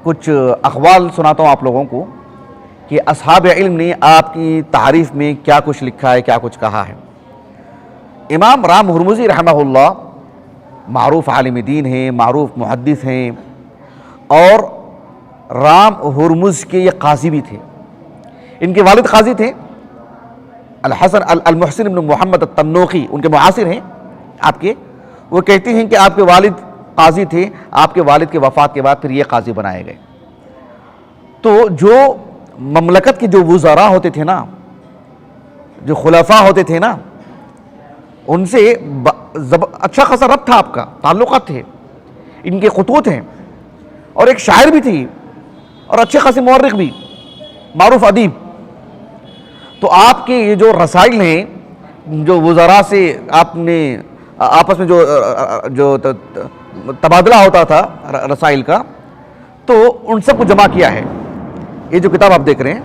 کچھ اقوال سناتا ہوں آپ لوگوں کو کہ اصحاب علم نے آپ کی تعریف میں کیا کچھ لکھا ہے، کیا کچھ کہا ہے۔ امام رام ہرمزی رحمہ اللہ معروف عالم دین ہیں، معروف محدث ہیں، اور رام ہرمز کے یہ قاضی بھی تھے۔ ان کے والد قاضی تھے، الحسن المحسن بن محمد التنوخی، ان کے معاصر ہیں آپ کے۔ وہ کہتے ہیں کہ آپ کے والد قاضی تھے، آپ کے والد کے وفات کے بعد پھر یہ قاضی بنائے گئے۔ تو جو مملکت کے جو وزراء ہوتے تھے نا، جو خلفاء ہوتے تھے نا، ان سے اچھا خاصا ربط تھا، آپ کا تعلقات تھے، ان کے خطوط ہیں، اور ایک شاعر بھی تھی، اور اچھے خاصے مورخ بھی، معروف ادیب۔ تو آپ کے یہ جو رسائل ہیں، جو وزراء سے آپ نے آپس میں جو تبادلہ ہوتا تھا رسائل کا، تو ان سب کو جمع کیا ہے۔ یہ جو کتاب آپ دیکھ رہے ہیں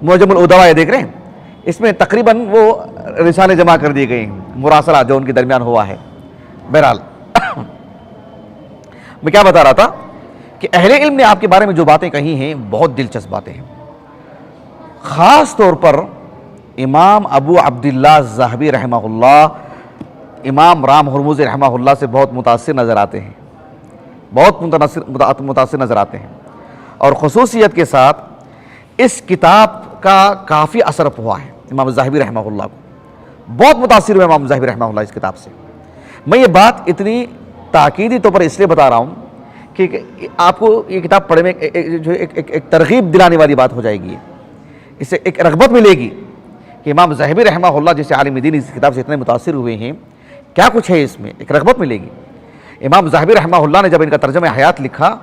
معجم الادباء دیکھ رہے ہیں، اس میں تقریباً وہ رسالے جمع کر دیے گئے ہیں، مراسلہ جو ان کے درمیان ہوا ہے۔ بہرحال میں کیا بتا رہا تھا کہ اہل علم نے آپ کے بارے میں جو باتیں کہی ہیں بہت دلچسپ باتیں ہیں۔ خاص طور پر امام ابو عبداللہ الذہبی رحمہ اللہ امام رام ہرمزی رحمہ اللہ سے بہت متاثر نظر آتے ہیں، بہت متاثر نظر آتے ہیں، اور خصوصیت کے ساتھ اس کتاب کا کافی اثر ہوا ہے امام ذہبی رحمہ اللہ کو، بہت متاثر ہوئے امام ذہبی رحمہ اللہ اس کتاب سے۔ میں یہ بات اتنی تاکیدی طور پر اس لیے بتا رہا ہوں کہ آپ کو یہ کتاب پڑھنے میں جو ایک ترغیب دلانے والی بات ہو جائے گی، اس سے ایک رغبت ملے گی کہ امام ذہبی رحمہ اللہ جیسے عالم دین اس کتاب سے اتنے متاثر ہوئے ہیں، کیا کچھ ہے اس میں، ایک رغبت ملے گی۔ امام ذہبی رحمہ اللہ نے جب ان کا ترجمہ حیات لکھا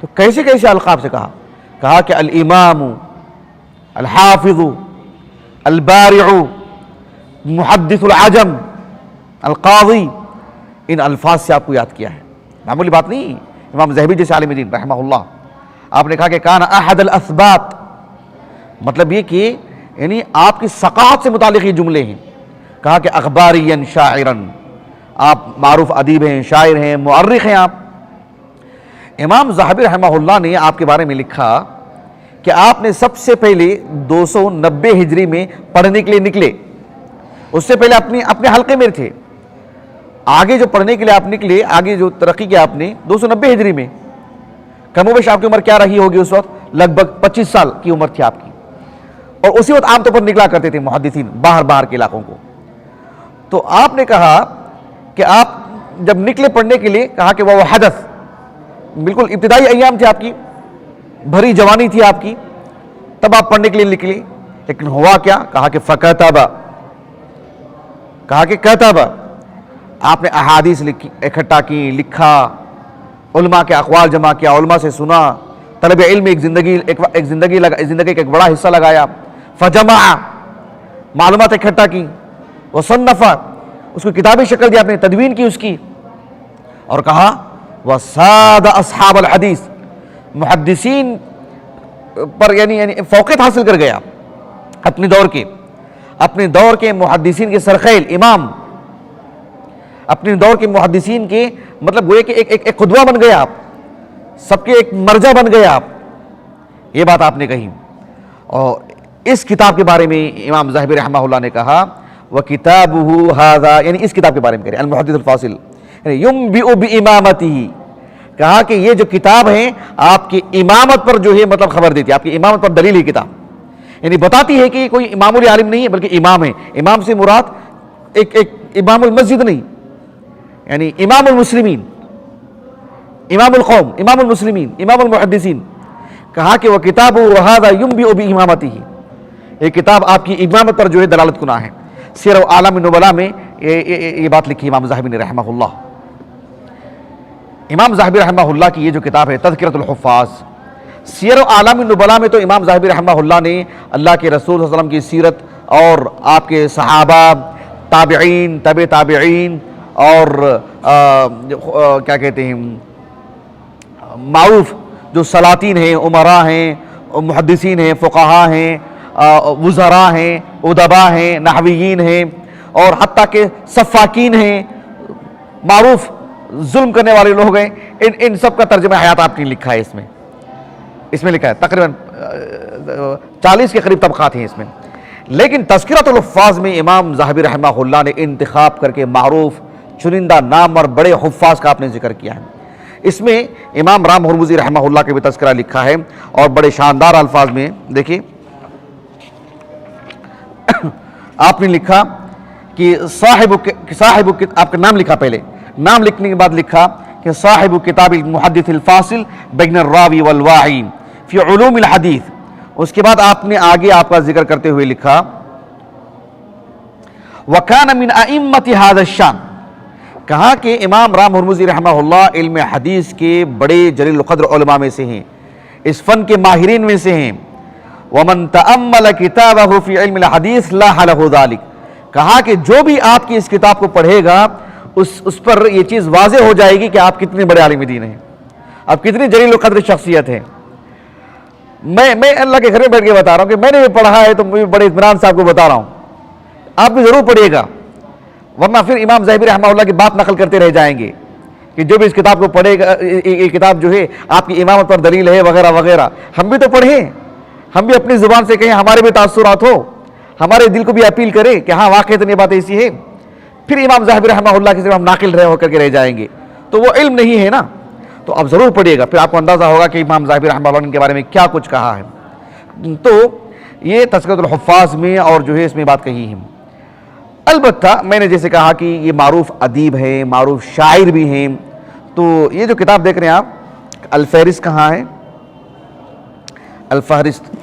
تو کیسے کیسے القاب سے کہا کہ الامام، الحافظ، البارع، محدث العجم، القاضی، ان الفاظ سے آپ کو یاد کیا ہے، معمولی بات نہیں۔ امام ذہبی جیسے عالم دین رحمہ اللہ، آپ نے کہا کہ کان احد الاثبات، مطلب یہ کہ یعنی آپ کی ثقافت سے متعلق یہ جملے ہیں۔ کہا کہ اخباریا شاعرا، آپ معروف ادیب ہیں، شاعر ہیں، مؤرخ ہیں آپ۔ امام ذہبی رحمہ اللہ نے آپ کے بارے میں لکھا کہ آپ نے سب سے پہلے 290 ہجری میں پڑھنے کے لیے نکلے، اس سے پہلے اپنے حلقے میں تھے، آگے جو پڑھنے کے لیے آپ نکلے، آگے جو ترقی کیا آپ نے 290 ہجری میں۔ کم و بیش آپ کی عمر کیا رہی ہوگی اس وقت؟ لگ بھگ 25 سال کی عمر تھی آپ کی، اور اسی وقت عام طور پر نکلا کرتے تھے محدثین باہر کے علاقوں کو۔ تو آپ نے کہا کہ آپ جب نکلے پڑھنے کے لیے، کہا کہ وہ حدث، بالکل ابتدائی ایام تھے آپ کی، بھری جوانی تھی آپ کی، تب آپ پڑھنے کے لیے نکلے۔ لیکن ہوا کیا؟ کہا کہ فکتب، کہا کہ کتب، آپ نے احادیث اکٹھا کی، لکھا، علماء کے اقوال جمع کیا، علماء سے سنا، طلب علم میں زندگی کا ایک بڑا حصہ لگایا، فجمع، معلومات اکٹھا کی، وصنف، اس کو کتابی شکل دی، آپ نے تدوین کی اس کی، اور کہا وساد اصحاب الحدیث، محدثین پر یعنی فوقیت حاصل کر گیا اپنے دور کے محدثین کے سرخیل امام، اپنے دور کے محدثین کے مطلب وہ ایک قدوہ بن گیا آپ، سب کے ایک مرجع بن گیا آپ، یہ بات آپ نے کہی۔ اور اس کتاب کے بارے میں امام ذہبی رحمہ اللہ نے کہا وَكِتَابُهُ هَذَا، یعنی اس کتاب کے بارے میں کہہ رہے ہیں المحدث الفاصل، یعنی يُنْبِئُ بِإِمَامَتِهِ، کہا کہ یہ جو کتاب ہے آپ کی امامت پر جو ہے مطلب خبر دیتی ہے، آپ کی امامت پر دلیل ہے کتاب، یعنی بتاتی ہے کہ کوئی معمولی عالم نہیں ہے بلکہ امام ہے۔ امام سے مراد امام المسجد نہیں، یعنی امام المسلمین، امام القوم، امام المسلمین، امام المحدثین. کہا کہ وہ کتاب وہذا ينبئ بامامتہ، یہ کتاب آپ کی امامت پر جو ہے دلالت کنا ہے. سیر اعلام النبلاء میں یہ بات لکھی امام ذہبی نے رحمہ اللہ. امام ذہبی رحمہ اللہ کی یہ جو کتاب ہے تذکرۃ الحفاظ، سیر اعلام النبلاء میں تو امام ذہبی رحمہ اللہ نے اللہ کے رسول صلی اللہ علیہ وسلم کی سیرت اور آپ کے صحابہ، تابعین، تبع تابعین اور کیا کہتے ہیں معروف جو سلاطین ہیں، عمراء ہیں، محدثین ہیں، فقہاء ہیں، وزراء ہیں، ادباء ہیں، نحویین ہیں، اور حتیٰ کہ سفاکین ہیں، معروف ظلم کرنے والے لوگ ہیں، ان سب کا ترجمہ حیات آپ نے لکھا ہے. اس میں لکھا ہے تقریباً 40 کے قریب طبقات ہیں اس میں. لیکن تذکرۃ الحفاظ میں امام ذہبی رحمہ اللہ نے انتخاب کر کے معروف چنندہ نام اور بڑے حفاظ کا آپ نے ذکر کیا ہے. اس میں امام رام ہرمزی رحمہ اللہ کے بھی تذکرہ لکھا ہے اور بڑے شاندار الفاظ میں. دیکھیے آپ نے لکھا کہ صاحب آپ کا نام لکھا، پہلے نام لکھنے کے بعد لکھا کہ صاحب کتاب المحدث الفاصل بین الراوی والواعی فی علوم الحدیث. اس کے بعد آپ نے آگے آپ کا ذکر کرتے ہوئے لکھا وَكَانَ مِنْ أَئِمَّةِ هَذَا الشَّانِ. کہا کہ امام رام ہرمزی رحمہ اللہ علم حدیث کے بڑے جلیل القدر علماء میں سے ہیں، اس فن کے ماہرین میں سے ہیں. وَمَنْ تَأَمَّلَ كِتَابَهُ فِي عِلْمِ الْحَدِيثِ لَاحَ لَهُ ذَلِكَ. کہا کہ جو بھی آپ کی اس کتاب کو پڑھے گا اس پر یہ چیز واضح ہو جائے گی کہ آپ کتنے بڑے عالم دین ہیں، آپ کتنی جلیل القدر شخصیت ہیں. میں اللہ کے گھر میں بیٹھ کے بتا رہا ہوں کہ میں نے بھی پڑھا ہے، تو میں بڑے اطمینان سے آپ کو بتا رہا ہوں. آپ بھی ضرور پڑھیے گا، ورنہ پھر امام ذہبی رحمہ اللہ کی بات نقل کرتے رہ جائیں گے کہ جو بھی اس کتاب کو پڑھے گا، یہ کتاب جو ہے آپ کی امامت پر دلیل ہے وغیرہ وغیرہ. ہم بھی تو پڑھیں، ہم بھی اپنی زبان سے کہیں، ہمارے بھی تاثرات ہو، ہمارے دل کو بھی اپیل کرے کہ ہاں واقعی یہ بات ایسی ہے. پھر امام ذہبی رحمہ اللہ کی صرف ہم ناقل رہے ہو کر کے رہ جائیں گے تو وہ علم نہیں ہے نا. تو آپ ضرور پڑھیے گا، پھر آپ کو اندازہ ہوگا کہ امام ذہبی رحمہ اللہ کے بارے میں کیا کچھ کہا ہے. تو یہ تذکرۃ الحفاظ میں اور جو ہے اس میں بات کہی ہے. البتہ میں نے جیسے کہا کہ یہ معروف ادیب ہیں، معروف شاعر بھی ہیں. تو یہ جو کتاب دیکھ رہے ہیں آپ، الفہرست کہاں ہے؟ الفہرست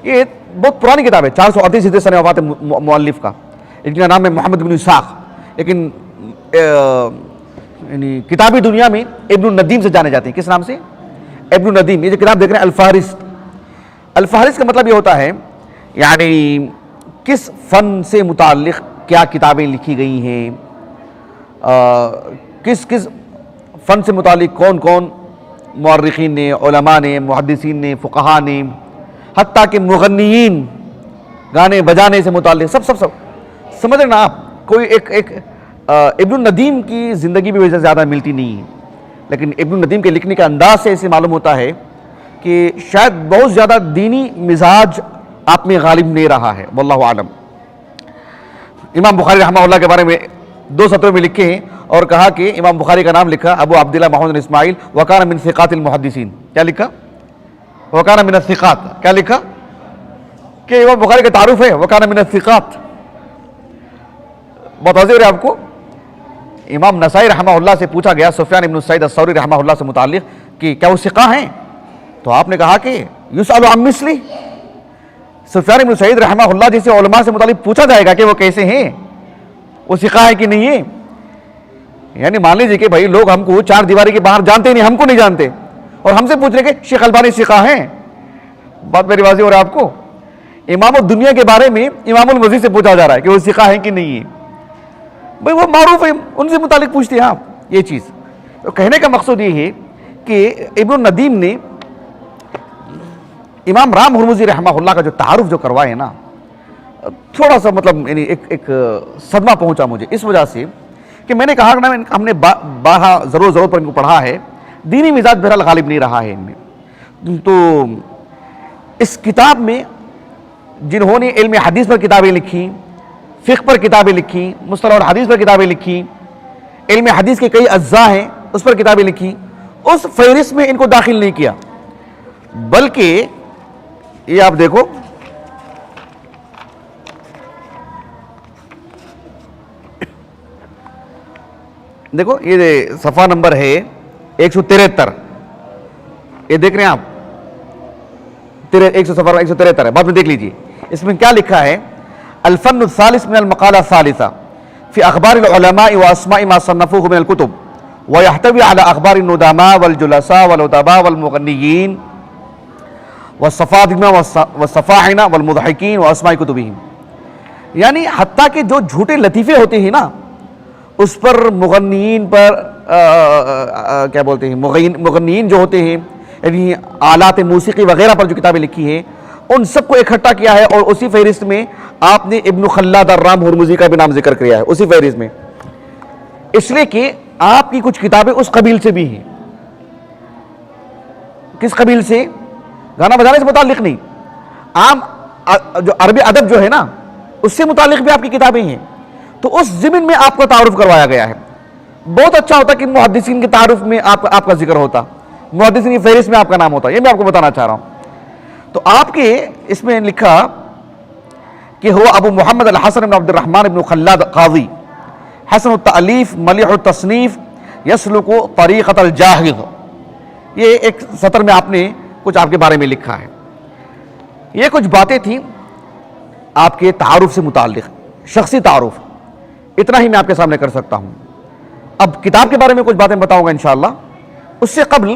یہ بہت پرانی کتاب ہے، 438 ہجری سنہ وفات مؤلف کا. ان کا نام ہے محمد بن اسحاق، لیکن یعنی کتابی دنیا میں ابن الندیم سے جانے جاتے ہیں. کس نام سے؟ ابن الندیم. یہ جو کتاب دیکھ رہے ہیں الفہرست، الفہرست کا مطلب یہ ہوتا ہے یعنی کس فن سے متعلق کیا کتابیں لکھی گئی ہیں، کس فن سے متعلق کون کون مورخین نے، علماء نے، محدثین نے، فقہاء نے، حتیٰ کہ مغنیین، گانے بجانے سے متعلق سب سمجھ رہے نا آپ. کوئی ایک ابن الندیم کی زندگی بھی وجہ زیادہ ملتی نہیں ہے، لیکن ابن الندیم کے لکھنے کا انداز سے ایسے معلوم ہوتا ہے کہ شاید بہت زیادہ دینی مزاج آپ میں غالب نہیں رہا ہے، واللہ عالم. امام بخاری رحمہ اللہ کے بارے میں 2 سطروں میں لکھے ہیں اور کہا کہ امام بخاری کا نام لکھا ابو عبداللہ محمد بن اسماعیل وکان من ثقات المحدثین. کیا لکھا؟ وکان من الثقات. کیا لکھا؟ کہ امام بخاری کا تعارف ہے وکان من الثقات. بہت واضح ہے آپ کو. امام نسائی رحمہ اللہ سے پوچھا گیا سفیان ابن سعید الثوری رحمہ اللہ سے متعلق کہ کیا وہ ثقہ ہیں؟ تو آپ نے کہا کہ یسأل عن مثلی، سفیان ابن سعید رحمہ اللہ جیسے علماء سے متعلق پوچھا جائے گا کہ وہ کیسے ہیں، وہ ثقہ ہے کہ نہیں ہے. یعنی مان لیجیے کہ بھائی لوگ ہم کو 4 دیواری کے باہر جانتے نہیں، ہم کو نہیں جانتے، اور ہم سے پوچھ رہے کہ شیخ البانی ثقہ ہیں. بات میری واضح ہو رہا ہے آپ کو. امام الدنیا کے بارے میں امام المزید سے پوچھا جا رہا ہے کہ وہ ثقہ ہیں کہ نہیں ہے. بھائی وہ معروف ہے، ان سے متعلق پوچھتے ہیں آپ یہ چیز. تو کہنے کا مقصد یہ ہے کہ ابن الندیم نے امام رام ہرمزی رحمہ اللہ کا جو تعارف جو کروائے ہے نا، تھوڑا سا مطلب یعنی ایک صدمہ پہنچا مجھے اس وجہ سے کہ میں نے کہا کہ ہم نے بارہا ضرورت پر ان کو پڑھا ہے، دینی مزاج بہرحال غالب نہیں رہا ہے ان میں. تو اس کتاب میں جنہوں نے علم حدیث پر کتابیں لکھی، فقہ پر کتابیں لکھی، مصطلح الحدیث پر کتابیں لکھی، علم حدیث کے کئی اجزاء ہیں اس پر کتابیں لکھی، اس فہرست میں ان کو داخل نہیں کیا. بلکہ یہ آپ دیکھو دیکھو یہ صفحہ نمبر ہے 173, یہ دیکھ رہے ہیں آپ, 173 ہے, بعد میں دیکھ لیجیے. اس میں کیا لکھا ہے؟ الفن الثالث من المقالہ الثالثہ فی اخبار العلماء واسماء ما صنفوه من الكتب ويحتوي على اخبار الندماء والجلساء والادباء والمغنيين والصفادمہ والصفاحنہ والمضحکین واسماء کتبہم. یعنی حتیٰ کہ جو جھوٹے لطیفے ہوتے ہیں نا, اس پر مغنیین پر کیا بولتے ہیں, مغنیین جو ہوتے ہیں, یعنی آلات موسیقی وغیرہ پر جو کتابیں لکھی ہیں, ان سب کو اکٹھا کیا ہے, اور اسی فہرست میں آپ نے ابن خلاد الرام ہرمزی کا بھی نام ذکر کیا ہے اسی فہرست میں, اس لیے کہ آپ کی کچھ کتابیں اس قبیل سے بھی ہیں. کس قبیل سے؟ گانا بجانے سے متعلق نہیں, عام جو عربی ادب جو ہے نا اس سے متعلق بھی آپ کی کتابیں ہیں. تو اس ضمن میں آپ کو تعارف کروایا گیا ہے. بہت اچھا ہوتا کہ محدثین کے تعارف میں آپ کا ذکر ہوتا, محدثین کی فہرست میں آپ کا نام ہوتا, یہ میں آپ کو بتانا چاہ رہا ہوں. تو آپ کے اس میں لکھا کہ ہوا ابو محمد الحسن بن عبد الرحمن بن خلاد قاضی حسن التألیف ملیح التصنیف یسلک طریقۃ الجاہد. یہ ایک سطر میں آپ نے کچھ آپ کے بارے میں لکھا ہے. یہ کچھ باتیں تھیں آپ کے تعارف سے متعلق, شخصی تعارف. اتنا ہی میں آپ کے سامنے کر سکتا ہوں. اب کتاب کے بارے میں کچھ باتیں بتاؤں گا انشاءاللہ. اس سے قبل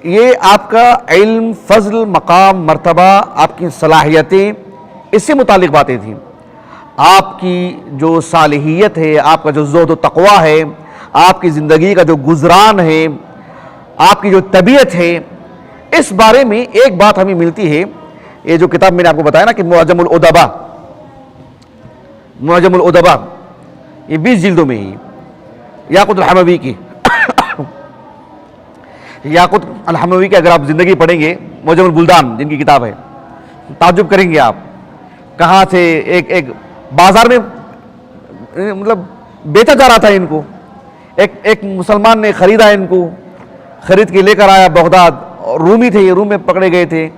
یہ آپ کا علم, فضل, مقام, مرتبہ, آپ کی صلاحیتیں, اس سے متعلق باتیں تھیں. آپ کی جو صالحیت ہے, آپ کا جو زہد و تقوی ہے, آپ کی زندگی کا جو گزران ہے, آپ کی جو طبیعت ہے, اس بارے میں ایک بات ہمیں ملتی ہے. یہ جو کتاب میں نے آپ کو بتایا نا کہ معجم الادباء, معجم الادباء یہ 20 جلدوں میں ہی, یاقوت الحموی کی, یاقوت الحموی کی اگر آپ زندگی پڑھیں گے, معجم البلدان جن کی کتاب ہے, تعجب کریں گے آپ کہاں سے ایک بازار میں مطلب بیچا جا رہا تھا ان کو. ایک مسلمان نے خریدا ان کو, خرید کے لے کر آیا بغداد, رومی تھے, یہ روم میں پکڑے گئے تھے,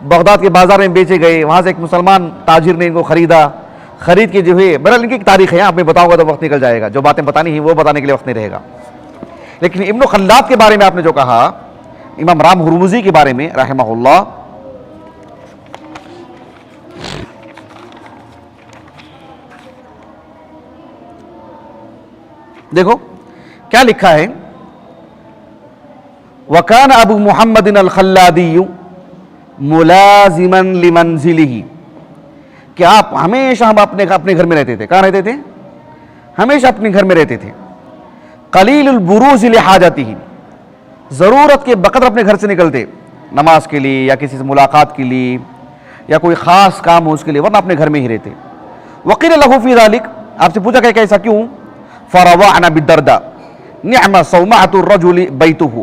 بغداد کے بازار میں بیچے گئے. وہاں سے ایک مسلمان تاجر نے ان کو خریدا, خرید کے جو ہے, بہرحال ان کی ایک تاریخ ہے, آپ میں بتاؤں گا تو وقت نکل جائے گا, جو باتیں بتانی ہیں وہ بتانے کے لیے وقت نہیں رہے گا. لیکن ابن خلاد کے بارے میں آپ نے جو کہا, امام رام ہرمزی کے بارے میں رحمہ اللہ, دیکھو کیا لکھا ہے. وَكَانَ أَبُو مُحَمَّدٍ الْخَلَّادِيُّ مُلَازِمًا لِمَنْزِلِهِ, کہ آپ ہمیشہ ہم اپنے گھر میں رہتے تھے. کہاں رہتے تھے؟ ہمیشہ اپنے گھر میں رہتے تھے. قلیل البروز لحاجتہ, ضرورت کے بقدر اپنے گھر سے نکلتے, نماز کے لیے یا کسی سے ملاقات کے لیے یا کوئی خاص کام ہو اس کے لیے, ورنہ اپنے گھر میں ہی رہتے. وقیل له فی ذلک, آپ سے پوچھا کہ ایسا کیوں؟ فروى عن ابي الدرداء نعم صومعة الرجل بيته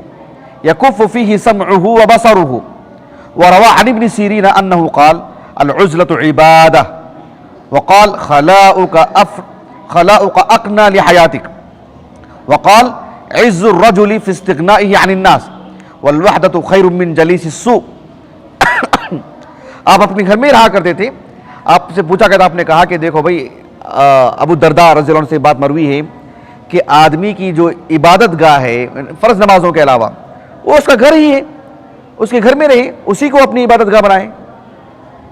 يكف فيه سمعه وبصره. وروى عن ابن سيرين انه قال العزلة عبادة, وقال خلاؤك اقنى لحياتك, وقال عز الرجل في استغنائه عن الناس والوحدة خير من جليس السوء. آپ اپنے گھر میں رہا کرتے تھے. آپ سے پوچھا گیا, آپ نے کہا کہ دیکھو بھائی, ابو الدرداء رضی اللہ عنہ سے بات مروی ہے کہ آدمی کی جو عبادت گاہ ہے فرض نمازوں کے علاوہ, وہ اس کا گھر ہی ہے, اس کے گھر میں رہے, اسی کو اپنی عبادت گاہ بنائے.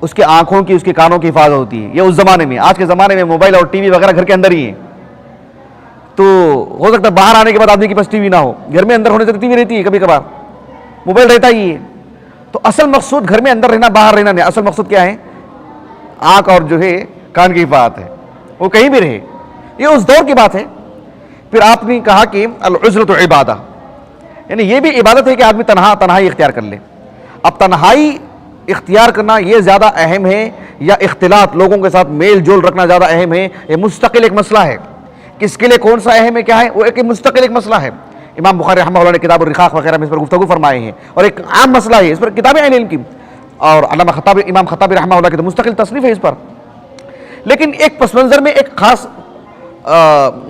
اس کے آنکھوں کی, اس کے کانوں کی حفاظت ہوتی ہے. یہ اس زمانے میں, آج کے زمانے میں موبائل اور ٹی وی وغیرہ گھر کے اندر ہی ہیں, تو ہو سکتا ہے باہر آنے کے بعد آدمی کے پاس ٹی وی نہ ہو, گھر میں اندر ہونے سے ٹی وی رہتی ہے, کبھی کبھار موبائل رہتا ہی ہے. تو اصل مقصود گھر میں اندر رہنا, باہر رہنا نہیں. اصل مقصود کیا ہے؟ آنکھ اور جو ہے کان کی حفاظت ہے, وہ کہیں بھی رہے. یہ اس دور کی بات ہے. پھر آپ نے کہا کہ العزلۃ عبادہ, یعنی یہ بھی عبادت ہے کہ آدمی تنہائی اختیار کر لے. اب تنہائی اختیار کرنا یہ زیادہ اہم ہے یا اختلاط, لوگوں کے ساتھ میل جول رکھنا زیادہ اہم ہے؟ یہ مستقل ایک مسئلہ ہے. کس کے لیے کون سا اہم ہے, کیا ہے, وہ ایک مستقل ایک مسئلہ ہے. امام بخاری رحمہ اللہ نے کتاب الرقاق وغیرہ میں اس پر گفتگو فرمائے ہیں, اور ایک عام مسئلہ ہے, اس پر کتابیں ہیں علم کی, اور علامہ خطابی, امام خطابی رحمہ اللہ کی تو مستقل تصنیف ہے اس پر. لیکن ایک پس منظر میں ایک خاص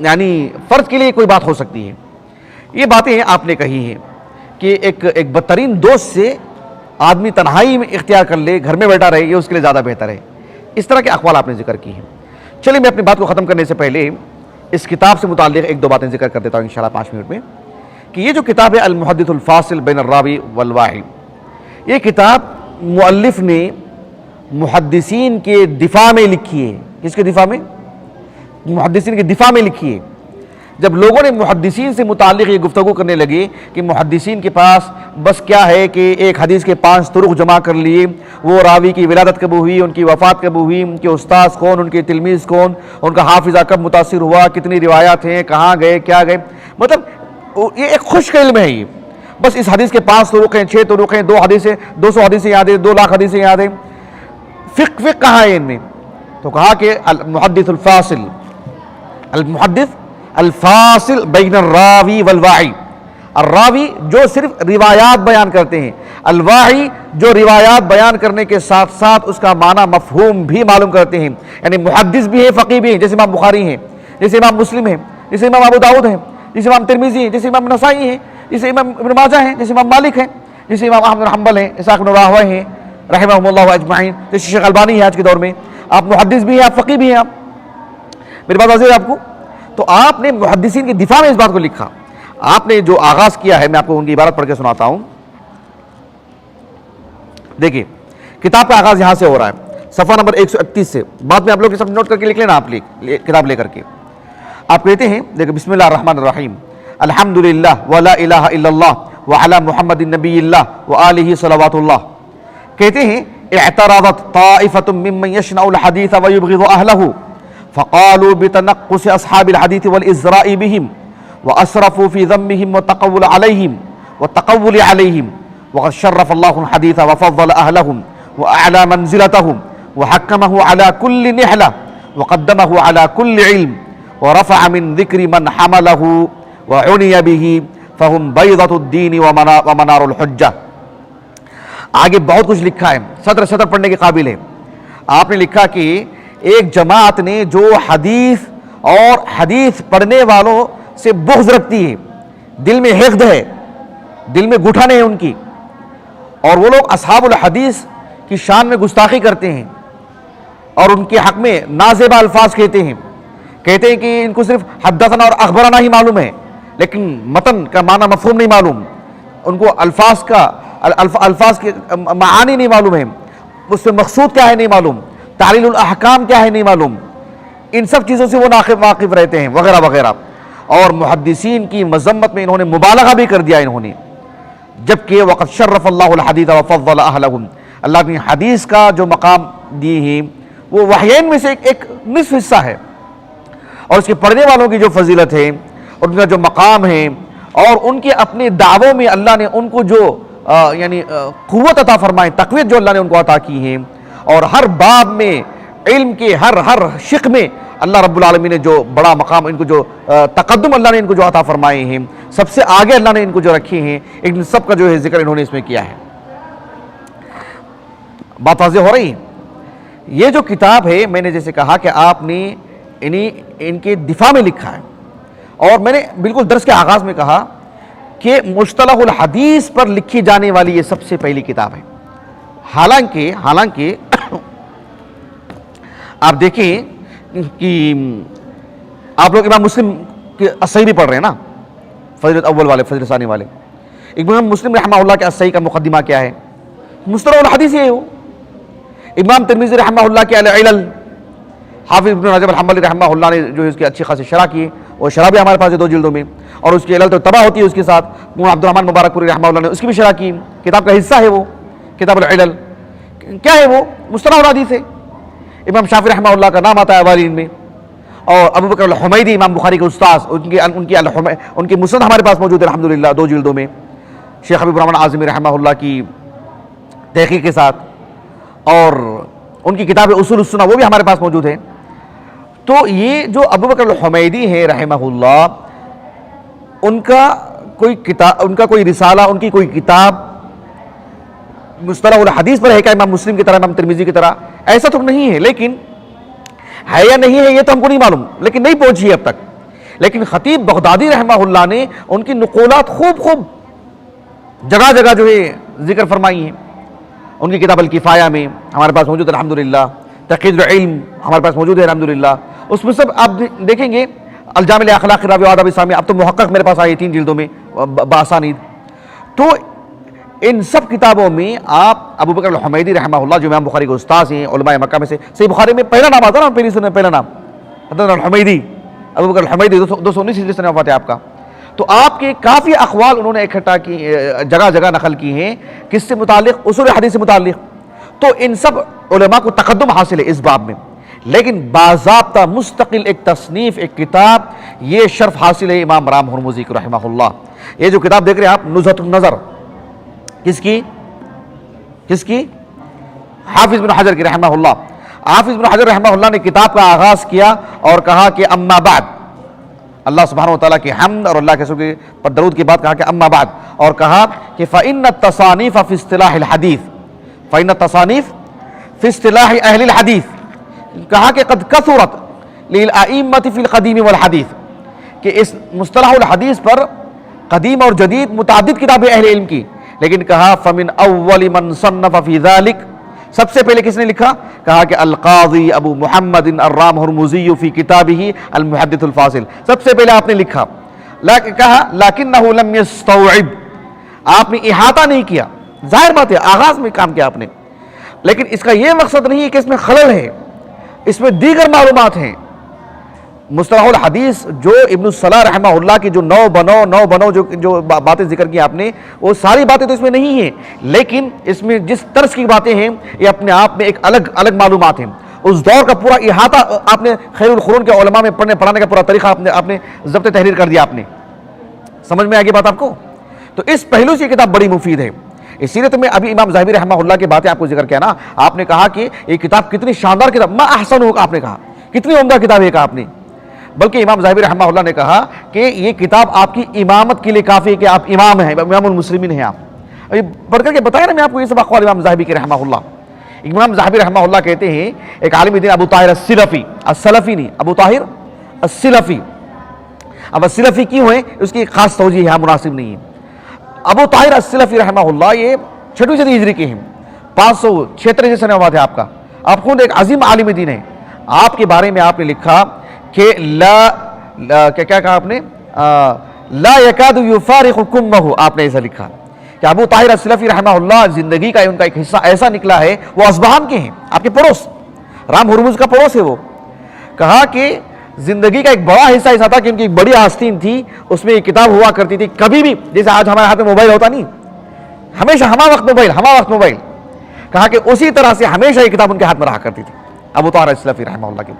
یعنی فرد کے لیے کوئی بات ہو سکتی ہے. یہ باتیں آپ نے کہی ہیں کہ ایک بدترین دوست سے آدمی تنہائی میں اختیار کر لے, گھر میں بیٹھا رہے, یہ اس کے لیے زیادہ بہتر ہے. اس طرح کے اقوال آپ نے ذکر کی ہیں. چلیے میں اپنی بات کو ختم کرنے سے پہلے اس کتاب سے متعلق ایک دو باتیں ذکر کر دیتا ہوں انشاءاللہ 5 منٹ میں، کہ یہ جو کتاب ہے المحدث الفاصل بین الراوی والواعی، یہ کتاب مؤلف نے محدثین کے دفاع میں لکھی ہے۔ کس کے دفاع میں؟ محدثین کے دفاع میں لکھی ہے۔ جب لوگوں نے محدثین سے متعلق یہ گفتگو کرنے لگے کہ محدثین کے پاس بس کیا ہے کہ ایک حدیث کے 5 طرق جمع کر لیے، وہ راوی کی ولادت کب ہوئی، ان کی وفات کب ہوئی، ان کے استاذ کون، ان کے تلمیذ کون، ان کا حافظہ کب متاثر ہوا، کتنی روایات ہیں، کہاں گئے، کیا گئے، مطلب یہ ایک خشک علم ہے یہ۔ بس اس حدیث کے 5 طرق ہیں، 6 طرق ہیں، 2 حدیثیں، 200 حدیثیں یاد ہیں، 2 لاکھ حدیثیں یاد ہیں، فقہ کہاں ہے ان میں؟ تو کہا کہ المحدث الفاصل، المحدث الفاصل بین الراوی والواعی، الراوی جو صرف روایات بیان کرتے ہیں، الواعی جو روایات بیان کرنے کے ساتھ ساتھ اس کا معنی مفہوم بھی معلوم کرتے ہیں، یعنی محدث بھی ہے، فقیہ بھی ہے، جیسے امام بخاری ہیں، جیسے امام مسلم ہیں، جیسے امام ابو داؤد ہیں، جیسے امام ترمذی ہیں، جیسے امام نسائی ہیں، جیسے امام ابن ماجہ ہیں، جیسے امام مالک ہیں، جیسے امام احمد بن حنبل ہیں، اسحاق بن راہویہ ہیں رحمہم اللہ اجمعین، جیسے شیخ البانی ہے آج کے دور میں۔ آپ محدث بھی ہیں، آپ فقیہ بھی ہیں، آپ میری بات واضح ہے آپ کو؟ تو آپ نے محدثین کے دفاع میں اس بات کو لکھا۔ آپ نے جو آغاز کیا ہے، میں آپ کو ان کی عبارت پڑھ کے سناتا ہوں۔ دیکھیں کتاب کا آغاز یہاں سے ہو رہا ہے، صفحہ نمبر 131 سے، بعد میں آپ لوگ یہ سب نوٹ کر کے لکھ لینا، آپ کتاب لے کر کے۔ آپ کہتے ہیں، دیکھیں بسم اللہ الرحمن الرحیم، الحمدللہ ولا الہ الا اللہ وعلی محمد النبی اللہ وآلہ صلوات اللہ۔ کہتے ہیں اعتراضت طائفة ممن يشنع الحديث ويبغض أهله فقالوا بتنقص أصحاب الحديث والإزراء بهم وأسرفوا في ذمهم والتقول عليهم وقد شرف الله الحديث وفضل أهلهم وأعلى منزلتهم وحكمه على كل نحلة وقدمه على كل علم ورفع من ذكر من حمله وعني به فهم بيضة الدين ومنار الحجة۔ آگے بہت کچھ لکھا ہے، سطر پڑھنے کے قابل ہے۔ آپ نے لکھا کہ ایک جماعت نے جو حدیث اور حدیث پڑھنے والوں سے بغض رکھتی ہے، دل میں حقد ہے، دل میں گھٹن ہے ان کی، اور وہ لوگ اصحاب الحدیث کی شان میں گستاخی کرتے ہیں اور ان کے حق میں نازیبہ الفاظ کہتے ہیں کہ ان کو صرف حدثنا اور اخبرنا ہی معلوم ہے، لیکن متن کا معنی مفہوم نہیں معلوم، ان کو الفاظ کے معانی نہیں معلوم ہے، اس میں مقصود کیا ہے نہیں معلوم، تعلیل الاحکام کیا ہے نہیں معلوم، ان سب چیزوں سے وہ واقف رہتے ہیں وغیرہ وغیرہ۔ اور محدثین کی مذمت میں انہوں نے مبالغہ بھی کر دیا انہوں نے، جبکہ وقد شرف اللہ الحدیث وفضل اہلہم، اللہ نے حدیث کا جو مقام دی ہے وہ وحیین میں سے ایک نصف حصہ ہے، اور اس کے پڑھنے والوں کی جو فضیلت ہے، ان کا جو مقام ہے، اور ان کے اپنے دعووں میں اللہ نے ان کو جو یعنی قوت عطا فرمائے، تقویت جو اللہ نے ان کو عطا کی ہے، اور ہر باب میں علم کے ہر شق میں اللہ رب العالمین نے جو بڑا مقام، ان کو جو تقدم اللہ نے ان کو جو عطا فرمائے ہیں، سب سے آگے اللہ نے ان کو جو رکھے ہیں، ان سب کا جو ہے ذکر انہوں نے اس میں کیا ہے۔ بات واضح ہو رہی ہے؟ یہ جو کتاب ہے، میں نے جیسے کہا کہ آپ نے ان کے دفاع میں لکھا ہے، اور میں نے بالکل درس کے آغاز میں کہا کہ مصطلح الحدیث پر لکھی جانے والی یہ سب سے پہلی کتاب ہے۔ حالانکہ آپ دیکھیں کہ آپ لوگ امام مسلم کے الصحیح بھی پڑھ رہے ہیں نا، فضیلت اول والے، فضیلت ثانی والے۔ امام مسلم رحمہ اللہ کے الصحیح کا مقدمہ کیا ہے؟ مصطلح الحدیث یہ ہو۔ امام ترمذی رحمہ اللہ کے العلل، حافظ ابن رجب الحنبلی رحمہ اللہ نے جو اس کی اچھی خاصی شرح کی ہے، اور شرح بھی ہمارے پاس ہے 2 جلدوں میں، اور اس کی علل تو تباہ ہوتی ہے اس کے ساتھ۔ عبد الرحمن مبارک پوری رحمہ اللہ نے اس کی بھی شرح کی، کتاب کا حصہ ہے وہ، کتاب العلل۔ کیا ہے وہ؟ مصطلح الحدیث ہے۔ امام شافعی رحمہ اللہ کا نام آتا ہے اوائل میں، اور ابو بکر الحمیدی امام بخاری کے استاذ، ان کی مسند ہمارے پاس موجود ہے الحمدللہ 2 جلدوں میں، شیخ حبیب الرحمن اعظمی رحمہ اللہ کی تحقیق کے ساتھ، اور ان کی کتاب اصول السنہ وہ بھی ہمارے پاس موجود ہے۔ تو یہ جو ابو بکر الحمیدی ہے رحمہ اللہ، ان کا کوئی رسالہ، ان کی کوئی کتاب مصطلح الحدیث پر ہے کہ امام مسلم کی طرح، امام ترمذی کی طرح؟ ایسا تو نہیں ہے، لیکن ہے یا نہیں ہے یہ تو ہم کو نہیں معلوم، لیکن نہیں پہنچی ہے اب تک۔ لیکن خطیب بغدادی رحمہ اللہ نے ان کی نقولات خوب جگہ جگہ جو ہے ذکر فرمائی ہیں۔ ان کی کتاب الکفایہ میں ہمارے پاس موجود ہے الحمدللہ، تقید العلم ہمارے پاس موجود ہے الحمدللہ۔ اس میں سب آپ دیکھیں گے الجامع الاخلاق الراوی وآداب السامع، اب تو محقق میرے پاس آئی 3 جلدوں میں بآسانید. تو ان سب کتابوں میں آپ ابو بکر الحمیدی رحمہ اللہ جو امام بخاری کے استاذ ہیں علماء مکہ میں سے، صحیح بخاری میں پہلا نام آتا نا، پہلی سنت پہلا نام حضرت الحمیدی، ابو بکر الحمیدی 219 ہجری سنہ وفات ہے آپ کا. تو آپ کے کافی اقوال انہوں نے اکٹھا کی، جگہ جگہ نقل کی ہیں، کس سے متعلق؟ اصول حدیث سے متعلق. تو ان سب علماء کو تقدم حاصل ہے اس باب میں، لیکن باضابطہ مستقل ایک تصنیف، ایک کتاب، یہ شرف حاصل ہے امام رام ہرمزی کو رحمہ اللہ. یہ جو کتاب دیکھ رہے ہیں آپ، نزہۃ النظر، کس کی؟ حافظ بن حجر کی رحمہ اللہ. حافظ بن حجر رحمہ اللہ نے کتاب کا آغاز کیا اور کہا کہ اما بعد، اللہ سبحانہ وتعالیٰ کی حمد اور اللہ کے رسول کے پر درود کی بات کہا کہ اما بعد، اور کہا کہ فإن التصانیف فی اصطلاح الحدیث، فإن التصانیف فی اصطلاح اہل الحدیث، کہا کہ قد کثرت للائمۃ فی القدیم والحدیث، کہ اس مصطلح الحدیث پر قدیم اور جدید متعدد کتابیں اہل علم کی، لیکن کہا فمن اول من صنف فی ذلک، سب سے پہلے کس نے لکھا؟ کہا کہ القاضی ابو محمد الرام ہرمزی فی کتابہ المحدث الفاصل، سب سے پہلے آپ نے لکھا. کہا لیکنہ لم یستوعب، آپ نے احاطہ نہیں کیا، ظاہر بات ہے آغاز میں کام کیا آپ نے، لیکن اس کا یہ مقصد نہیں ہے کہ اس میں خلل ہے، اس میں دیگر معلومات ہیں. مصطلح الحدیث جو ابن الصلاح رحمہ اللہ کی جو نو بنو جو باتیں ذکر کی آپ نے، وہ ساری باتیں تو اس میں نہیں ہیں، لیکن اس میں جس طرز کی باتیں ہیں یہ اپنے آپ میں ایک الگ معلومات ہیں. اس دور کا پورا احاطہ آپ نے خیر القرون کے علماء میں پڑھنے پڑھانے کا پورا طریقہ آپ نے ضبط تحریر کر دیا. آپ نے سمجھ میں آ گئی بات آپ کو؟ تو اس پہلو سے یہ کتاب بڑی مفید ہے. اسی لیے تو میں ابھی امام ذہبی رحمہ اللہ کی باتیں آپ کو ذکر کیا نا، آپ نے کہا کہ یہ کتاب کتنی شاندار کتاب، ما احسن ہو، آپ نے کہا کتنی عمدہ کتاب ہے، کہا آپ نے. بلکہ امام ذہبی رحمہ اللہ نے کہا کہ یہ کتاب آپ کی امامت کے لیے کافی ہے، کہ آپ امام ہیں، امام المسلمین ہیں. آپ ابھی پڑھ کر کے بتایا نا میں آپ کو یہ سب اقوال امام ذہبی کے رحمہ اللہ. امام ذہبی رحمہ اللہ کہتے ہیں، ایک عالم دین ابو طاہر السلفی نہیں، ابو طاہر السلفی. اب السلفی کیوں ہے اس کی خاص توجیہ یہاں مناسب نہیں ہے. ابو طاہر السلفی رحمہ اللہ یہ 6ویں صدی ہجری کے ہیں، 576 سنہ وفات ہے آپ کا. آپ خود ایک عظیم عالم دین ہیں. آپ کے بارے میں آپ نے لکھا کہ کیا کہا آپ نے؟ لا یکاد یفارق کمہ، آپ نے ایسا لکھا کہ ابو طاہر السلفی رحمہ اللہ زندگی کا ان کا ایک حصہ ایسا نکلا ہے، وہ اصبہان کے ہیں، آپ کے پڑوس، رام ہرمز کا پڑوس ہے وہ. کہا کہ زندگی کا ایک بڑا حصہ ایسا تھا کہ ان کی ایک بڑی آستین تھی، اس میں ایک کتاب ہوا کرتی تھی، کبھی بھی جیسے آج ہمارے ہاتھ میں موبائل ہوتا نہیں، ہمیشہ ہما وقت موبائل، کہا کہ اسی طرح سے ہمیشہ یہ کتاب ان کے ہاتھ میں رہا کرتی تھی. ابو طاہر السلفی رحمہ اللہ کے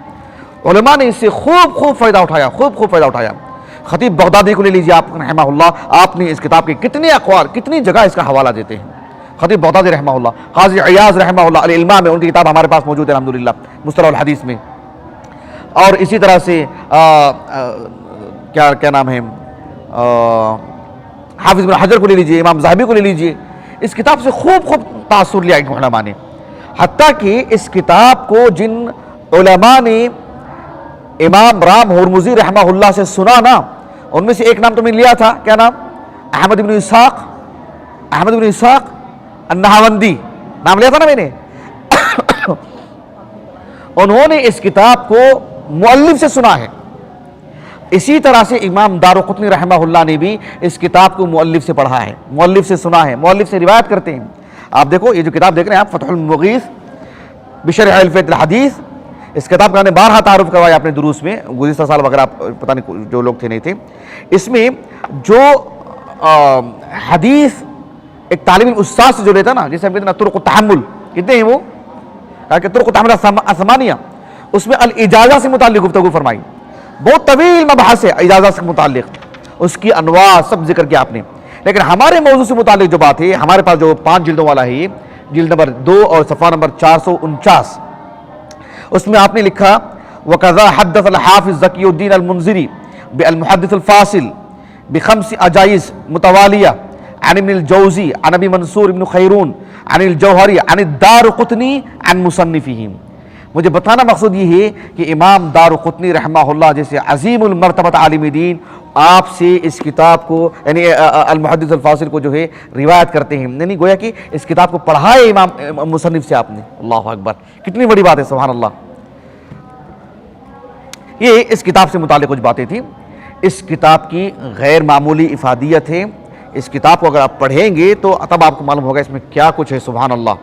علماء نے اس سے خوب فائدہ اٹھایا. خطیب بغدادی کو لے لیجیے آپ رحمہ اللہ، آپ نے اس کتاب کے کتنے اقوال، کتنی جگہ اس کا حوالہ دیتے ہیں. خطیب بغدادی رحمہ اللہ، قاضی عیاض رحمہ اللہ العلماء میں ان کی کتاب ہمارے پاس موجود ہے الحمدللہ مصطلح الحدیث میں. اور اسی طرح سے کیا نام ہے، حافظ بن حجر کو لے لیجیے، امام ذہبی کو لے لیجیے، اس کتاب سے خوب تاثر لیا ان علماء نے. حتیٰ کہ اس کتاب کو جن علماء نے امام رام ہرمزی رحمہ اللہ سے سنا نا، ان میں سے ایک نام تو میں نے لیا تھا، کیا نام؟ احمد بن اسحاق النہاوندی، نام لیا تھا نا میں نے. انہوں نے اس کتاب کو مؤلف سے سنا ہے. اسی طرح سے امام دارقطنی رحمہ اللہ نے بھی اس کتاب کو مؤلف سے پڑھا ہے، مؤلف سے سنا ہے، مؤلف سے روایت کرتے ہیں. آپ دیکھو یہ جو کتاب دیکھ رہے ہیں آپ، فتح المغیث بشرح الفیۃ الحدیث، اس کتاب کا ہم نے 12 تعارف کروایا اپنے دروس میں، گزشتہ سال وغیرہ پتہ نہیں جو لوگ تھے نہیں تھے. اس میں جو حدیث ایک طالب علم استاد سے جو لیتا نا، جسے ہم کہتے ہیں طرق التحمل، کتنے ہیں وہ؟ کہ طرق التحمل ثمانیہ، اس میں الاجازہ سے متعلق گفتگو فرمائی، بہت طویل مبحث ہے اجازہ سے متعلق، اس کی انواع سب ذکر کیا آپ نے. لیکن ہمارے موضوع سے متعلق جو بات ہے، ہمارے پاس جو 5 جلدوں والا ہے، جلد نمبر 2 اور صفحہ نمبر 449، اس میں آپ نے لکھا وَقَذَا حَدَّثَ الْحَافِظ ذَكِيُّ الدِّينَ الْمُنذِرِ بِالْمُحَدِّثِ الْفَاصِلِ بِخَمْسِ أَجَائِزٍ مُتَوَالِيَةٍ عن ابن الجوزی عن ابی منصور ابن خیرون عن الجوہری عن الدارقطنی عن مصنفہم. مجھے بتانا مقصود یہ ہے کہ امام دارقطنی رحمہ اللہ جیسے عظیم المرتبہ عالم دین آپ سے اس کتاب کو یعنی المحدث الفاصل کو جو ہے روایت کرتے ہیں، یعنی گویا کہ اس کتاب کو پڑھائے امام مصنف سے آپ نے. اللہ اکبر، کتنی بڑی بات ہے، سبحان اللہ. یہ اس کتاب سے متعلق کچھ باتیں تھیں. اس کتاب کی غیر معمولی افادیت ہے. اس کتاب کو اگر آپ پڑھیں گے تو تب آپ کو معلوم ہوگا اس میں کیا کچھ ہے. سبحان اللہ,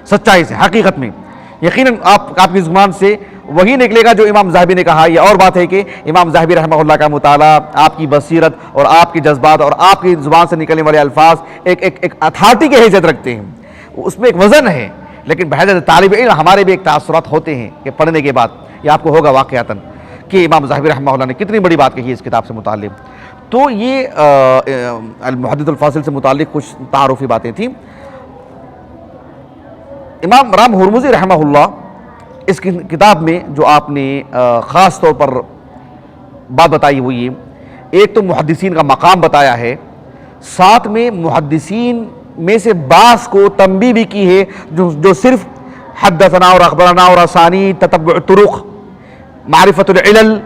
سچائی سے, حقیقت میں یقیناً آپ کی زبان سے وہی نکلے گا جو امام ذہبی نے کہا. یہ اور بات ہے کہ امام ذہبی رحمہ اللہ کا مطالعہ, آپ کی بصیرت اور آپ کے جذبات اور آپ کی زبان سے نکلنے والے الفاظ ایک اتھارٹی کی حیثیت رکھتے ہیں, اس میں ایک وزن ہے. لیکن بحیثیت طالب علم ہمارے بھی ایک تاثرات ہوتے ہیں کہ پڑھنے کے بعد یہ آپ کو ہوگا واقعتاً کہ امام ذہبی رحمہ اللہ نے کتنی بڑی بات کہی ہے اس کتاب سے متعلق. تو یہ المحدث الفاصل سے متعلق کچھ تعارفی باتیں تھیں. امام رام ہرمزی رحمہ اللہ اس کتاب میں جو آپ نے خاص طور پر بات بتائی ہوئی ہے, ایک تو محدثین کا مقام بتایا ہے, ساتھ میں محدثین میں سے بعض کو تنبیہ بھی کی ہے جو صرف حدثنا اور اخبرنا اور اسانید, تتبع طرق, معرفت العلل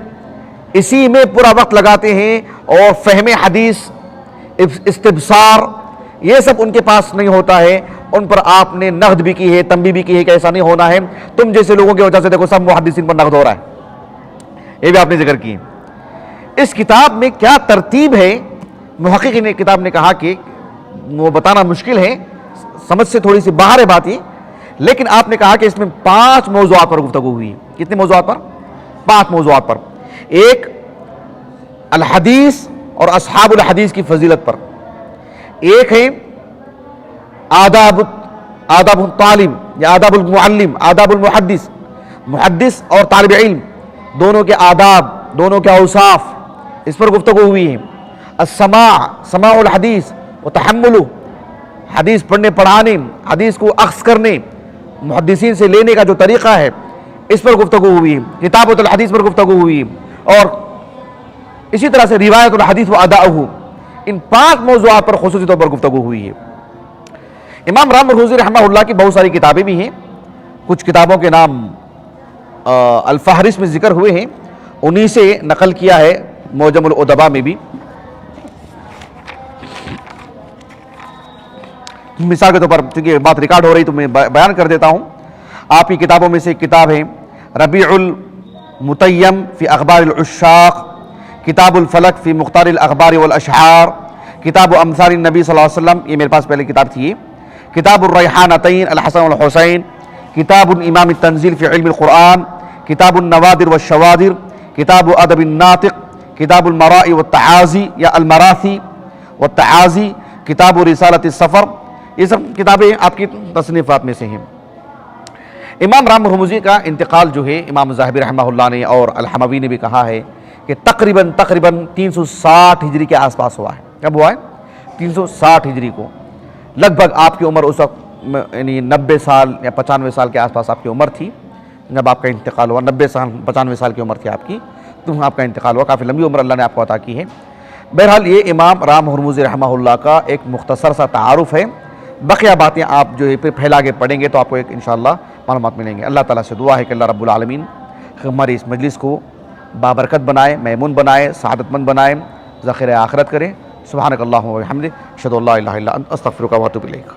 اسی میں پورا وقت لگاتے ہیں, اور فہم حدیث, استبصار, یہ سب ان کے پاس نہیں ہوتا ہے. ان پر آپ نے نقد بھی کی ہے, تنبیہ بھی کی ہے کہ ایسا نہیں ہونا ہے. تم جیسے لوگوں کی وجہ سے دیکھو سب محدثین پر نقد ہو رہا ہے, یہ بھی آپ نے ذکر کی. اس کتاب میں کیا ترتیب ہے, محقق نے کتاب نے کہا کہ وہ بتانا مشکل ہے, سمجھ سے تھوڑی سی باہر ہے بات یہ, لیکن آپ نے کہا کہ اس میں 5 موضوعات پر گفتگو ہوئی. کتنے موضوعات پر؟ 5 موضوعات پر. ایک الحدیث اور اصحاب الحدیث کی فضیلت پر, ایک ہے آداب الطالب یا آداب المعلم, آداب المحدث, محدث اور طالب علم دونوں کے آداب, دونوں کے اوصاف, اس پر گفتگو ہوئی ہے. سماع الحدیث و تحملہ, حدیث پڑھنے پڑھانے, حدیث کو اخذ کرنے, محدثین سے لینے کا جو طریقہ ہے, اس پر گفتگو ہوئی ہے. کتابۃ الحدیث پر گفتگو ہوئی ہے, اور اسی طرح سے روایت الحدیث و اداؤہ, ان 5 موضوعات پر خصوصی طور پر گفتگو ہوئی ہے. امام رام ہرمزی رحمہ اللہ کی بہت ساری کتابیں بھی ہیں. کچھ کتابوں کے نام الفہرست میں ذکر ہوئے ہیں, انہی سے نقل کیا ہے معجم الادباء میں بھی. مثال کے طور پر چونکہ بات ریکارڈ ہو رہی تو میں بیان کر دیتا ہوں. آپ کی کتابوں میں سے ایک کتاب ہے ربیع المتیم فی اخبار العشاق, کتاب الفلک فی مختار الاخبار والاشعار, کتاب امثال النبی صلی اللہ علیہ وسلم, یہ میرے پاس پہلے کتاب تھی. کتاب الریحانتین الحسن والحسین, کتاب الامام التنزیل فی علم القرآن, کتاب النوادر والشوادر, کتاب ادب الناطق, کتاب المرائی والتعازی یا المراثی والتعازی, کتاب رسالۃ السفر. یہ سب کتابیں آپ کی تصنیفات میں سے ہیں. امام رام ہرمزی کا انتقال جو ہے امام ذہبی رحمہ اللہ نے اور الحموی نے بھی کہا ہے کہ تقریباً 360 ہجری کے آس پاس ہوا ہے. کب ہوا ہے؟ 360 ہجری کو. لگ بھگ آپ کی عمر اس وقت یعنی 90 سال یا 95 سال کے آس پاس آپ کی عمر تھی جب آپ کا انتقال ہوا. 90 سال 95 سال کی عمر تھی آپ کی, تو آپ کا انتقال ہوا. کافی لمبی عمر اللہ نے آپ کو عطا کی ہے. بہرحال یہ امام رام ہرمزی رحمہ اللہ کا ایک مختصر سا تعارف ہے. بقیہ باتیں آپ جو ہے پھر پھیلا کے پڑھیں گے تو آپ کو ایک انشاءاللہ معلومات ملیں گے. اللہ تعالیٰ سے دعا ہے کہ اللہ رب العالمین ہماری اس مجلس کو بابرکت بنائے, میمون بنائے, سعادت مند بنائے, ذخیرہ آخرت کرے. سبحانک اللہم و بحمدک, اشہدو ان لا الہ الا انت, استغفرک و اتوب الیک.